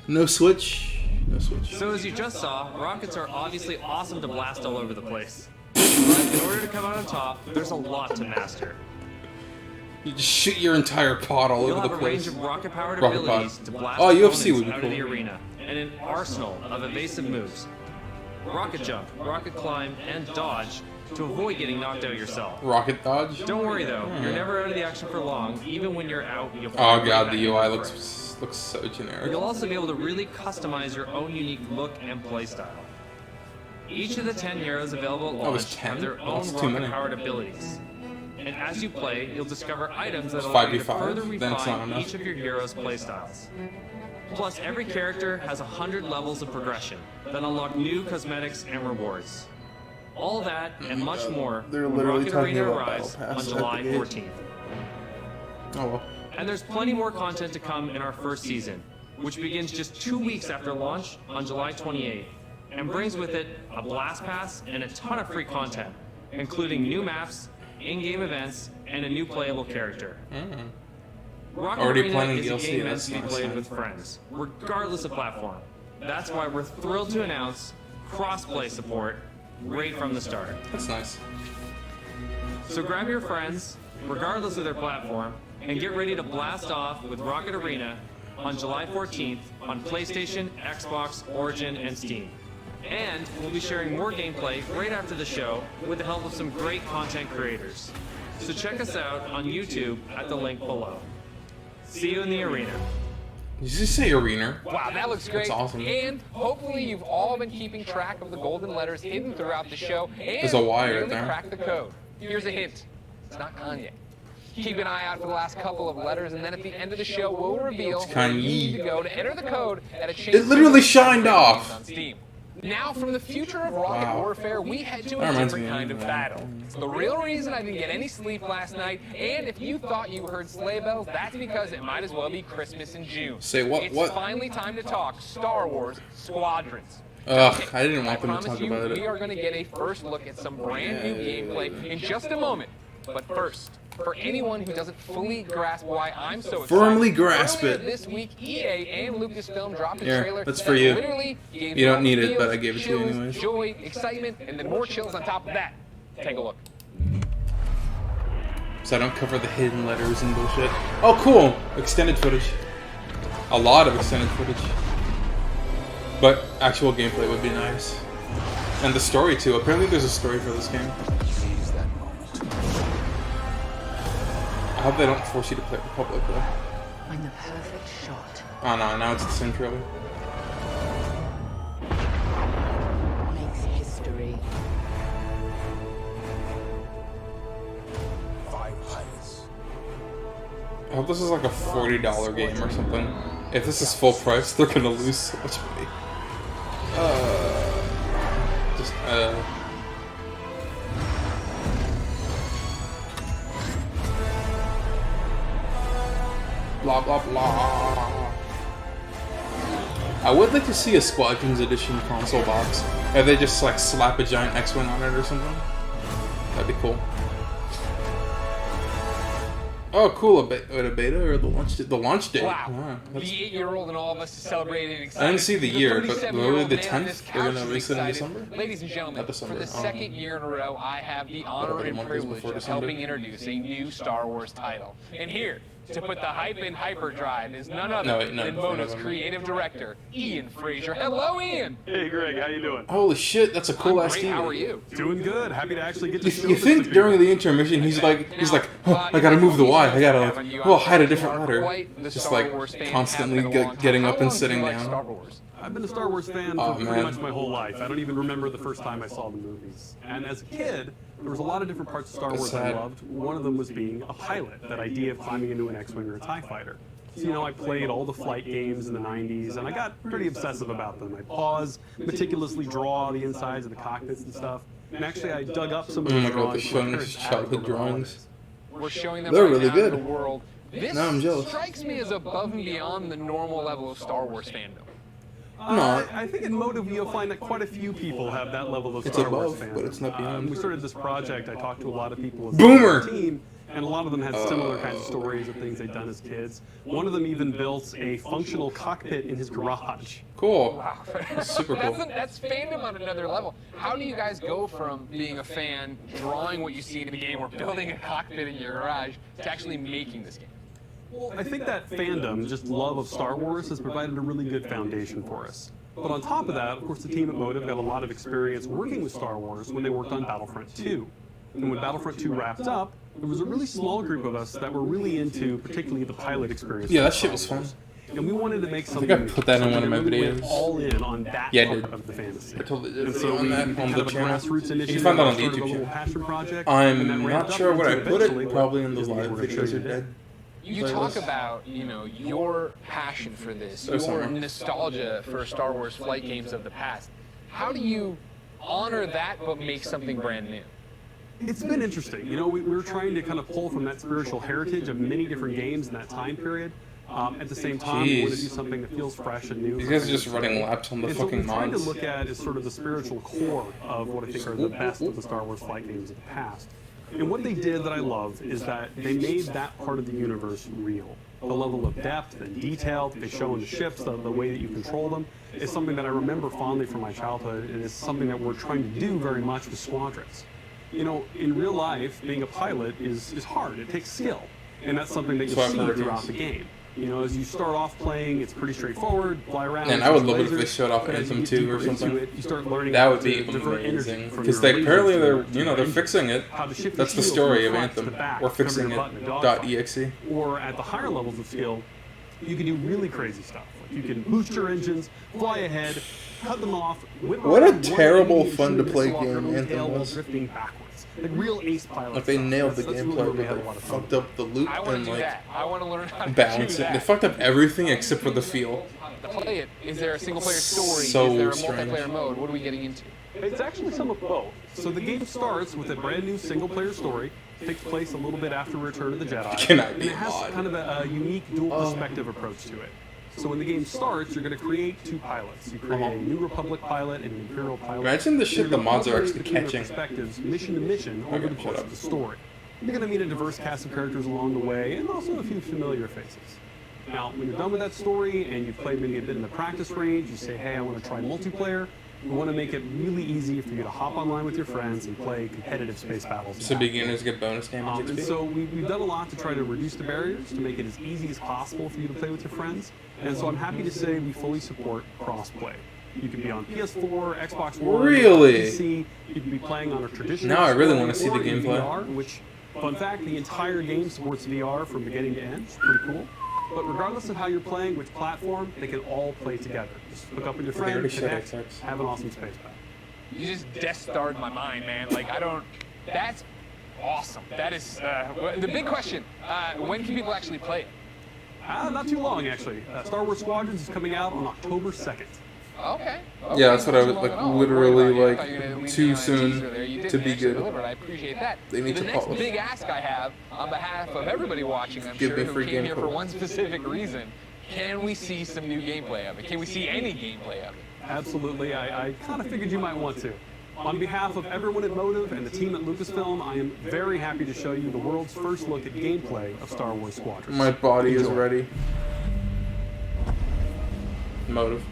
[SPEAKER 1] No switch. No switch.
[SPEAKER 4] So as you just saw, rockets are obviously awesome to blast all over the place. But in order to come out on top, there's a lot to master.
[SPEAKER 1] You just shoot your entire pod all
[SPEAKER 4] You'll
[SPEAKER 1] over the
[SPEAKER 4] have a
[SPEAKER 1] place.
[SPEAKER 4] range of rocket-powered
[SPEAKER 1] Rocket
[SPEAKER 4] abilities
[SPEAKER 1] pod.
[SPEAKER 4] to blast
[SPEAKER 1] Oh, UFC
[SPEAKER 4] opponents
[SPEAKER 1] would be
[SPEAKER 4] out
[SPEAKER 1] cool.
[SPEAKER 4] of the arena, and an arsenal of evasive moves. Rocket jump, rocket climb, and dodge to avoid getting knocked out yourself.
[SPEAKER 1] Rocket dodge?
[SPEAKER 4] Don't worry though, you're never out of the action for long. Even when you're out, you'll
[SPEAKER 1] Oh
[SPEAKER 4] fall right
[SPEAKER 1] god,
[SPEAKER 4] back
[SPEAKER 1] the
[SPEAKER 4] into
[SPEAKER 1] UI
[SPEAKER 4] the
[SPEAKER 1] looks
[SPEAKER 4] fray.
[SPEAKER 1] so generic.
[SPEAKER 4] You'll also be able to really customize your own unique look and playstyle. Each of the 10 heroes available at
[SPEAKER 1] Oh, there's
[SPEAKER 4] launch
[SPEAKER 1] 10?
[SPEAKER 4] have their
[SPEAKER 1] Oh,
[SPEAKER 4] own
[SPEAKER 1] that's too many.
[SPEAKER 4] rocket-powered abilities. And as you play, you'll discover items that
[SPEAKER 1] It's
[SPEAKER 4] allow you to
[SPEAKER 1] 5v5?
[SPEAKER 4] further
[SPEAKER 1] Then it's not
[SPEAKER 4] refine
[SPEAKER 1] enough.
[SPEAKER 4] each of your heroes' playstyles. Plus, every character has 100 levels of progression that unlock new cosmetics and rewards. All that and much more
[SPEAKER 1] They're
[SPEAKER 4] when
[SPEAKER 1] literally
[SPEAKER 4] Rocket
[SPEAKER 1] talking
[SPEAKER 4] Arena
[SPEAKER 1] about
[SPEAKER 4] arrives
[SPEAKER 1] Battle
[SPEAKER 4] on
[SPEAKER 1] Pass at
[SPEAKER 4] July
[SPEAKER 1] the gate.
[SPEAKER 4] 14th.
[SPEAKER 1] Oh well.
[SPEAKER 4] And there's plenty more content to come in our first season, which begins just 2 weeks after launch on July 28th, and brings with it a blast pass and a ton of free content, including new maps, in-game events, and a new playable character. Rocket
[SPEAKER 1] Already
[SPEAKER 4] Arena
[SPEAKER 1] planning
[SPEAKER 4] is a
[SPEAKER 1] DLC,
[SPEAKER 4] game meant
[SPEAKER 1] that's
[SPEAKER 4] to be
[SPEAKER 1] nice.
[SPEAKER 4] played with friends, regardless of platform. That's why we're thrilled to announce cross-play support right from the start.
[SPEAKER 1] That's nice.
[SPEAKER 4] So grab your friends, regardless of their platform, and get ready to blast off with Rocket Arena on July 14th on PlayStation, Xbox, Origin, and Steam. And we'll be sharing more gameplay right after the show with the help of some great content creators. So check us out on YouTube at the link below. See you in the arena.
[SPEAKER 1] Did you just say arena?
[SPEAKER 3] Wow, that looks great.
[SPEAKER 1] That's awesome.
[SPEAKER 3] And hopefully you've all been keeping track of the golden letters hidden throughout the show. And
[SPEAKER 1] There's a Y right
[SPEAKER 3] nearly
[SPEAKER 1] there.
[SPEAKER 3] cracked the code. Here's a hint. It's not Kanye. Keep an eye out for the last couple of letters, and then at the end of the show, we'll reveal
[SPEAKER 1] It's
[SPEAKER 3] where you
[SPEAKER 1] Kanye.
[SPEAKER 3] need to go to enter the code at a
[SPEAKER 1] It literally shined off.
[SPEAKER 3] on Steam. Now, from the future of Rocket
[SPEAKER 1] Wow.
[SPEAKER 3] Warfare, we head to
[SPEAKER 1] That
[SPEAKER 3] a
[SPEAKER 1] reminds
[SPEAKER 3] different
[SPEAKER 1] me
[SPEAKER 3] kind
[SPEAKER 1] of,
[SPEAKER 3] of battle. It's the real reason I didn't get any sleep last night, and if you thought you heard sleigh bells, that's because it might as well be Christmas in June.
[SPEAKER 1] Say what?
[SPEAKER 3] It's
[SPEAKER 1] What?
[SPEAKER 3] finally time to talk Star Wars Squadrons.
[SPEAKER 1] Ugh, I didn't want them to
[SPEAKER 3] promise
[SPEAKER 1] talk
[SPEAKER 3] you,
[SPEAKER 1] about
[SPEAKER 3] we
[SPEAKER 1] it.
[SPEAKER 3] are going to get a first look at some brand new gameplay in just a moment. But first, For anyone who doesn't fully grasp why I'm so excited,
[SPEAKER 1] Firmly grasp
[SPEAKER 3] earlier
[SPEAKER 1] it.
[SPEAKER 3] This week, EA and Lucasfilm dropped a
[SPEAKER 1] Here,
[SPEAKER 3] trailer
[SPEAKER 1] that's
[SPEAKER 3] that
[SPEAKER 1] for you.
[SPEAKER 3] literally gave
[SPEAKER 1] You don't need it,
[SPEAKER 3] feels,
[SPEAKER 1] but I gave it to you
[SPEAKER 3] chills,
[SPEAKER 1] anyways.
[SPEAKER 3] joy, excitement, and then more chills on top of that. Take a look.
[SPEAKER 1] So I don't cover the hidden letters and bullshit. Oh, cool! Extended footage. A lot of extended footage. But actual gameplay would be nice. And the story, too. Apparently there's a story for this game. I hope they don't force you to play it in public, though.
[SPEAKER 18] Find the perfect shot.
[SPEAKER 1] Oh, no, now it's the same trailer.
[SPEAKER 18] Makes history.
[SPEAKER 6] 5 pilots.
[SPEAKER 1] I hope this is like a $40 game or something. If this is full price, they're gonna lose so much money. Blah blah blah. I would like to see a Squadrons edition console box. If they just like slap a giant X-Wing on it or something. That'd be cool. Oh, cool! A beta or the launch date? The launch date.
[SPEAKER 3] Wow. The 8-year-old and all of us celebrated and excited.
[SPEAKER 1] I didn't see the year, but really the
[SPEAKER 3] 37-year-old man on
[SPEAKER 1] 10th?
[SPEAKER 3] this
[SPEAKER 1] They're gonna
[SPEAKER 3] couch is
[SPEAKER 1] release it in
[SPEAKER 3] excited.
[SPEAKER 1] December?
[SPEAKER 3] Ladies and gentlemen,
[SPEAKER 1] Not December.
[SPEAKER 3] for the second year in a row, I have the honor
[SPEAKER 1] Whatever the
[SPEAKER 3] and
[SPEAKER 1] month is
[SPEAKER 3] privilege
[SPEAKER 1] before
[SPEAKER 3] of
[SPEAKER 1] December.
[SPEAKER 3] helping introduce a new Star Wars title. And here, to put the hype in hyperdrive, is none other than Moto's creative director, Ian Fraser. Hello, Ian!
[SPEAKER 5] Hey, Greg, how you doing?
[SPEAKER 1] Holy shit, that's a cool ass
[SPEAKER 3] Great,
[SPEAKER 1] team.
[SPEAKER 3] how are you?
[SPEAKER 5] Doing good. Happy to actually get to show
[SPEAKER 1] You
[SPEAKER 5] this
[SPEAKER 1] think
[SPEAKER 5] to
[SPEAKER 1] during the intermission he's like, oh, I gotta move the Y, I gotta like, oh, hide a different letter. Just like constantly getting up and sitting down.
[SPEAKER 5] I've been a Star Wars fan for pretty much my whole life. I don't even remember the first time I saw the movies. And as a kid, there was a lot of different parts of Star Wars I loved. One of them was being a pilot, that idea of climbing into an X-Wing or a TIE fighter. So, you know, I played all the flight games in the 90s, and I got pretty obsessive about them. I'd pause, meticulously draw the insides of the cockpits and stuff. And actually, I dug up some of the drawings.
[SPEAKER 1] Showing his childhood drawings.
[SPEAKER 3] We're showing them
[SPEAKER 1] They're
[SPEAKER 3] right
[SPEAKER 1] really
[SPEAKER 3] now
[SPEAKER 1] good.
[SPEAKER 3] to the world. This
[SPEAKER 1] Now I'm jealous.
[SPEAKER 3] strikes me as above and beyond the normal level of Star Wars fandom.
[SPEAKER 5] I think in Motive you'll find that quite a few people have that level of Star Wars fandom.
[SPEAKER 1] But it's not beyond.
[SPEAKER 5] We started this project. I talked to a lot of people as
[SPEAKER 1] Boomer!
[SPEAKER 5] a team, and a lot of them had similar kinds of stories of things they'd done as kids. One of them even built a functional cockpit in his garage.
[SPEAKER 1] Cool.
[SPEAKER 3] Wow.
[SPEAKER 1] Super cool.
[SPEAKER 3] That's fandom on another level. How do you guys go from being a fan, drawing what you see in the game, or building a cockpit in your garage, to actually making this game?
[SPEAKER 5] Well, I think that fandom, just love of Star Wars, has provided a really good foundation for us. But on top of that, of course, the team at Motive got a lot of experience working with Star Wars when they worked on Battlefront 2. And when Battlefront 2 wrapped up, there was a really small group of us that were really into particularly the pilot experience.
[SPEAKER 1] Yeah, that shit was fun.
[SPEAKER 5] And we wanted to make something.
[SPEAKER 1] I think I put that in one of my videos.
[SPEAKER 5] All in on that part of the fantasy.
[SPEAKER 1] I totally did.
[SPEAKER 5] And so
[SPEAKER 1] on
[SPEAKER 5] we
[SPEAKER 1] that
[SPEAKER 5] kind
[SPEAKER 1] on
[SPEAKER 5] of
[SPEAKER 1] the
[SPEAKER 5] a
[SPEAKER 1] channel.
[SPEAKER 5] grassroots
[SPEAKER 1] You
[SPEAKER 5] initiative.
[SPEAKER 1] can find that on the
[SPEAKER 5] started a
[SPEAKER 1] YouTube
[SPEAKER 5] little
[SPEAKER 1] channel.
[SPEAKER 5] passion project, and that
[SPEAKER 1] I'm
[SPEAKER 5] ramped
[SPEAKER 1] not
[SPEAKER 5] up
[SPEAKER 1] sure where I
[SPEAKER 5] into
[SPEAKER 1] put
[SPEAKER 5] eventually
[SPEAKER 1] it.
[SPEAKER 5] what
[SPEAKER 1] Probably in those
[SPEAKER 5] we're
[SPEAKER 1] live
[SPEAKER 5] gonna show
[SPEAKER 1] videos
[SPEAKER 5] you
[SPEAKER 1] are dead.
[SPEAKER 3] You talk about, you know, your passion for this, your nostalgia for Star Wars flight games of the past. How do you honor that but make something brand new?
[SPEAKER 5] It's been interesting. You know, we were trying to kind of pull from that spiritual heritage of many different games in that time period. At the same time, we want to do something that feels fresh and new.
[SPEAKER 1] These guys are just running laps on the fucking
[SPEAKER 5] mods. So what we're trying to
[SPEAKER 1] mods.
[SPEAKER 5] look at is sort of the spiritual core of what I think are the best of the Star Wars flight games of the past. And what they did that I love is that they made that part of the universe real. The level of depth and detail that they show in the ships, the way that you control them, is something that I remember fondly from my childhood, and it's something that we're trying to do very much with Squadrons. You know, in real life, being a pilot is hard. It takes skill, and that's something that you'll see throughout the game. You know, as you start off playing, it's pretty straightforward, fly around.
[SPEAKER 1] And I would love it if they showed off Anthem 2 or something.
[SPEAKER 5] You start learning
[SPEAKER 1] that would be amazing. Because apparently they're fixing it. That's the story of Anthem. We're fixing it. .exe.
[SPEAKER 5] Or at the higher levels of skill, you can do really crazy stuff. Like you can boost your engines, fly ahead, cut them off.
[SPEAKER 1] What a terrible fun to play game Anthem was.
[SPEAKER 5] Drifting backwards. Like real ace pilots.
[SPEAKER 1] Like they nailed the gameplay, but they fucked up the loop and like balance it. They fucked up everything except for the feel.
[SPEAKER 3] To play it, is there a single player story?
[SPEAKER 1] So
[SPEAKER 3] is there a
[SPEAKER 1] strange.
[SPEAKER 3] multiplayer mode? What are we getting into?
[SPEAKER 5] It's actually some of both. So the game starts with a brand new single player story. Takes place a little bit after Return of the Jedi. And it has kind of a unique dual perspective approach to it. So when the game starts, you're going to create two pilots. You create a New Republic pilot and an Imperial pilot.
[SPEAKER 1] Imagine the shit the mods are actually catching.
[SPEAKER 5] Perspectives, mission to mission, over the course of the story. You're going to meet a diverse cast of characters along the way, and also a few familiar faces. Now, when you're done with that story and you've played maybe a bit in the practice range, you say, hey, I want to try multiplayer. We want to make it really easy for you to hop online with your friends and play competitive space battles.
[SPEAKER 1] So beginners get bonus damage.
[SPEAKER 5] And so we've done a lot to try to reduce the barriers, to make it as easy as possible for you to play with your friends. And so I'm happy to say we fully support cross-play. You can be on PS4, Xbox One,
[SPEAKER 1] really?
[SPEAKER 5] PC. You can be playing on a traditional.
[SPEAKER 1] Now I really want to see the gameplay.
[SPEAKER 5] VR, which, fun fact, the entire game supports VR from beginning to end. It's pretty cool. But regardless of how you're playing, which platform, they can all play together. Just hook up with your friend, connect, have an awesome space battle.
[SPEAKER 3] You just Death Starred my mind, man. Like, I don't... That's awesome. That is... the big question, when can people actually play it?
[SPEAKER 5] Not too long, actually. Star Wars Squadrons is coming out on October 2nd.
[SPEAKER 3] Okay.
[SPEAKER 1] Yeah, that's what I would like. Literally, like, too soon to be good.
[SPEAKER 3] I appreciate that.
[SPEAKER 1] They need
[SPEAKER 3] the
[SPEAKER 1] to
[SPEAKER 3] next
[SPEAKER 1] polish.
[SPEAKER 3] big ask I have on behalf of everybody watching, I'm
[SPEAKER 1] Give
[SPEAKER 3] sure,
[SPEAKER 1] me
[SPEAKER 3] who
[SPEAKER 1] free
[SPEAKER 3] came here
[SPEAKER 1] gameplay.
[SPEAKER 3] for one specific reason. Can we see some new gameplay of it? Can we see any gameplay of it?
[SPEAKER 5] Absolutely. I kind of figured you might want to. On behalf of everyone at Motive and the team at Lucasfilm, I am very happy to show you the world's first look at gameplay of Star Wars Squadrons.
[SPEAKER 1] My body is
[SPEAKER 5] Enjoy.
[SPEAKER 1] ready. Motive.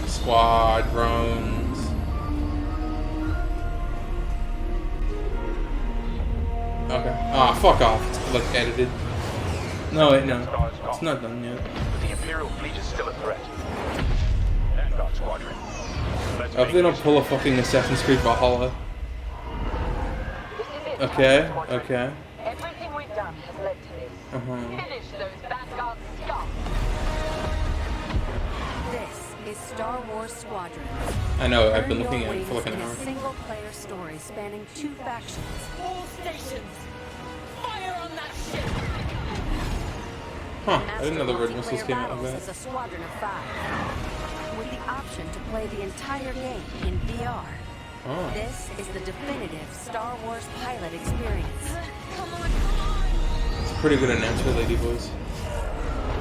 [SPEAKER 1] Squadrons. Okay. Ah, fuck off. It's like edited. No, wait, no. It's not done yet.
[SPEAKER 7] The Imperial fleet is still a threat. And our squadron.
[SPEAKER 1] I hope they don't pull a fucking Assassin's Creed Valhalla. Okay, okay.
[SPEAKER 8] Everything we've done has led to this.
[SPEAKER 1] Uh-huh.
[SPEAKER 8] Finish those Vanguard scum. This is Star Wars Squadrons.
[SPEAKER 1] I know, I've been
[SPEAKER 8] Earn
[SPEAKER 1] looking
[SPEAKER 8] your
[SPEAKER 1] at it for like an
[SPEAKER 8] wings in
[SPEAKER 1] hour.
[SPEAKER 8] a single-player story spanning 2 factions. All stations, fire on that ship.
[SPEAKER 1] Huh, I didn't know the red missiles came out of
[SPEAKER 8] Battles is a
[SPEAKER 1] that.
[SPEAKER 8] squadron of 5, with the option to play the entire game in VR.
[SPEAKER 1] Oh.
[SPEAKER 8] This is the definitive Star Wars pilot experience. Come on.
[SPEAKER 1] It's a pretty good announcer, lady boys.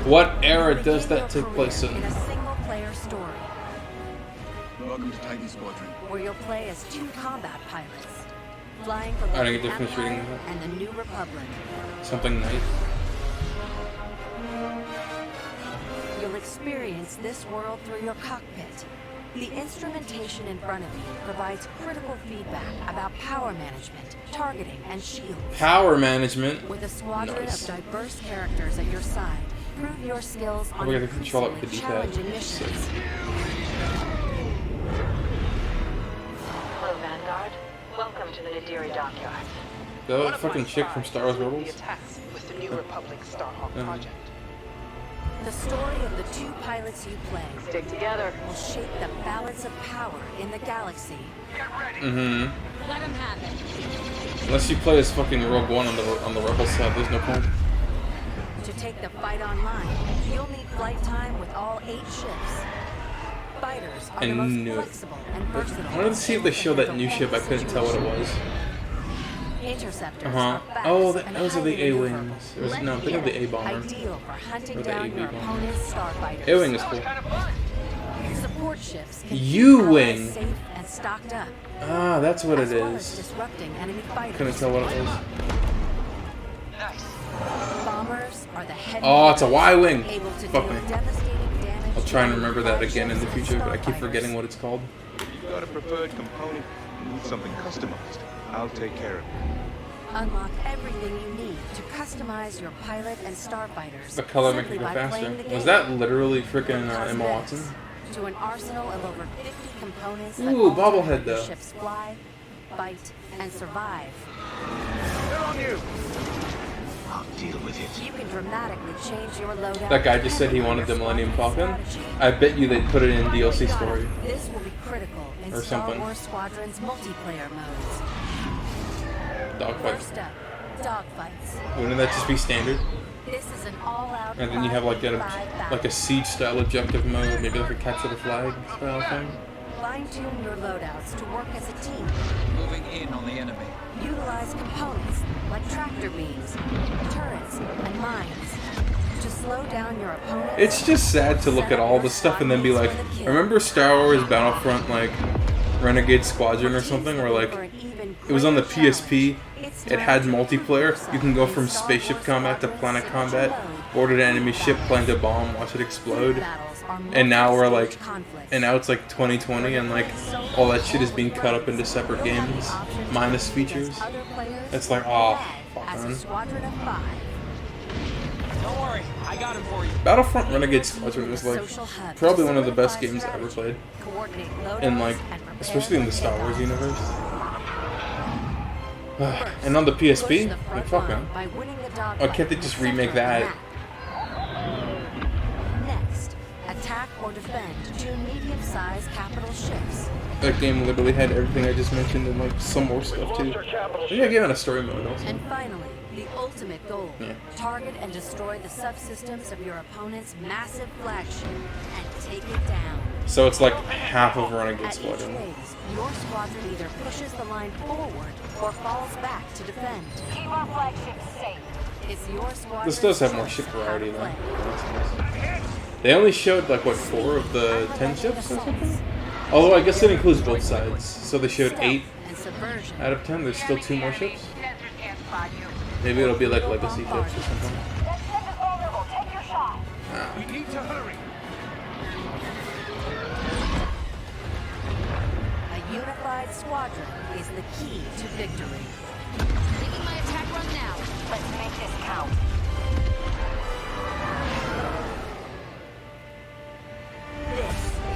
[SPEAKER 1] What era does that take place in?
[SPEAKER 8] In a single-player story,
[SPEAKER 10] Welcome to Titan Squadron.
[SPEAKER 8] where you'll play as 2 combat pilots, flying for both
[SPEAKER 1] I
[SPEAKER 8] the
[SPEAKER 1] didn't get to finish reading
[SPEAKER 8] Empire
[SPEAKER 1] that.
[SPEAKER 8] and the New Republic.
[SPEAKER 1] Something nice.
[SPEAKER 8] You'll experience this world through your cockpit. The instrumentation in front of you provides critical feedback about power management, targeting, and shields.
[SPEAKER 1] Power management.
[SPEAKER 8] With a squadron
[SPEAKER 1] Nice.
[SPEAKER 8] of diverse characters at your side, prove your skills on
[SPEAKER 1] We gotta control it with the
[SPEAKER 8] increasingly
[SPEAKER 1] D-pad.
[SPEAKER 8] challenging missions.
[SPEAKER 16] Hello, Vanguard. Welcome to the Nadiri dockyard.
[SPEAKER 1] The fucking chick from Star Wars
[SPEAKER 16] The
[SPEAKER 1] Rebels?
[SPEAKER 16] attacks with the New Republic Starhawk project.
[SPEAKER 8] The story of the 2 pilots you play
[SPEAKER 16] Stick together.
[SPEAKER 8] will shape the balance of power in the galaxy.
[SPEAKER 1] Mm-hmm.
[SPEAKER 8] Let him have it.
[SPEAKER 1] Unless you play as fucking Rogue One on the Rebel side, there's no point.
[SPEAKER 8] To take the fight online, you'll need flight time with all 8 ships. Fighters are
[SPEAKER 1] I
[SPEAKER 8] the most
[SPEAKER 1] knew it.
[SPEAKER 8] flexible and versatile.
[SPEAKER 1] I wanted to see if they showed that new ship. I couldn't tell what it was.
[SPEAKER 8] Interceptors
[SPEAKER 1] Uh-huh.
[SPEAKER 8] are fast
[SPEAKER 1] Oh,
[SPEAKER 8] and
[SPEAKER 1] those are the
[SPEAKER 8] highly maneuverable.
[SPEAKER 1] A-Wings. No, think of the A-Bomber.
[SPEAKER 8] Ideal for hunting
[SPEAKER 1] Or the
[SPEAKER 8] down
[SPEAKER 1] A-B
[SPEAKER 8] your
[SPEAKER 1] bomber.
[SPEAKER 8] opponent's starfighters.
[SPEAKER 1] A-Wing is cool.
[SPEAKER 8] Support ships can
[SPEAKER 1] U-Wing.
[SPEAKER 8] keep allies safe and stocked up,
[SPEAKER 1] Ah, that's what it
[SPEAKER 8] as well as
[SPEAKER 1] is.
[SPEAKER 8] disrupting enemy fighters.
[SPEAKER 1] Couldn't tell what it was.
[SPEAKER 8] Bombers are the heavy
[SPEAKER 1] Oh, it's a Y-Wing.
[SPEAKER 8] able to
[SPEAKER 1] Fuck
[SPEAKER 8] deal
[SPEAKER 1] me.
[SPEAKER 8] devastating damage.
[SPEAKER 1] I'll try and
[SPEAKER 8] to
[SPEAKER 1] remember that
[SPEAKER 8] enemy
[SPEAKER 1] again in the
[SPEAKER 8] ships and
[SPEAKER 1] future, but I keep
[SPEAKER 8] starfighters.
[SPEAKER 1] forgetting what it's called.
[SPEAKER 10] You've got a preferred component. You need something customized. I'll take care of it.
[SPEAKER 8] Unlock everything you need to customize your pilot and starfighters.
[SPEAKER 1] The color
[SPEAKER 8] simply
[SPEAKER 1] making her
[SPEAKER 8] by
[SPEAKER 1] faster.
[SPEAKER 8] playing the
[SPEAKER 1] Was
[SPEAKER 8] game.
[SPEAKER 1] that literally freaking Emma Watson?
[SPEAKER 8] To an arsenal of over 50 components that
[SPEAKER 1] Ooh,
[SPEAKER 8] alter
[SPEAKER 1] bobblehead,
[SPEAKER 8] how your
[SPEAKER 1] though.
[SPEAKER 8] ships fly, fight, and survive.
[SPEAKER 10] They're on you! I'll deal with it.
[SPEAKER 8] You can dramatically change your loadout.
[SPEAKER 1] That guy just said he wanted the Millennium Falcon. I bet you they'd put it in DLC story.
[SPEAKER 8] This will be critical in
[SPEAKER 1] Or
[SPEAKER 8] Star
[SPEAKER 1] something.
[SPEAKER 8] Wars Squadron's multiplayer modes.
[SPEAKER 1] Dogfight.
[SPEAKER 8] First up, dogfights.
[SPEAKER 1] Wouldn't that just be standard?
[SPEAKER 8] This is an all-out
[SPEAKER 1] And then you have like a
[SPEAKER 8] battle.
[SPEAKER 1] siege style objective mode, maybe like a capture the flag style thing.
[SPEAKER 8] Fine-tune your loadouts to work as a team.
[SPEAKER 20] Moving in on the enemy.
[SPEAKER 8] Utilize components like tractor beams, turrets, and mines to slow down your opponent.
[SPEAKER 1] It's just sad to look at all the stuff and then be like, remember Star Wars Battlefront like Renegade Squadron or something where like it was on the PSP It had multiplayer. You can go from spaceship combat to planet combat, board an enemy ship, plant a bomb, watch it explode. And now we're like, and now it's like 2020, and like all that shit is being cut up into separate games, minus features. It's like, oh, fuck man.
[SPEAKER 3] Don't worry, I got him for you.
[SPEAKER 1] Battlefront Renegade Squadron was like probably one of the best games I ever played, and like especially in the Star Wars universe. And on the PSP, like fuck man, why can't they just remake that?
[SPEAKER 8] Next, attack or defend 2 medium-sized capital ships.
[SPEAKER 1] That game literally had everything I just mentioned and like some more stuff too. Maybe I gave it a story mode also.
[SPEAKER 8] And finally, the ultimate goal. Yeah. Target and destroy the subsystems of your opponent's massive flagship and take it down.
[SPEAKER 1] So it's like half of Renegade Squadron.
[SPEAKER 8] Phase, your squadron either pushes the line forward or falls back to defend. Keep our flagship safe. It's your squadron.
[SPEAKER 1] This does have more ship variety though. They only showed like what 4 of the 10 ships or something? Although I guess it includes both sides. So they showed 8 out of 10. There's still 2 more ships. Maybe it'll be like legacy ships or something.
[SPEAKER 21] We need to hurry.
[SPEAKER 8] A unified squadron is the key to victory.
[SPEAKER 11] Taking my attack run now.
[SPEAKER 8] Let's make this count.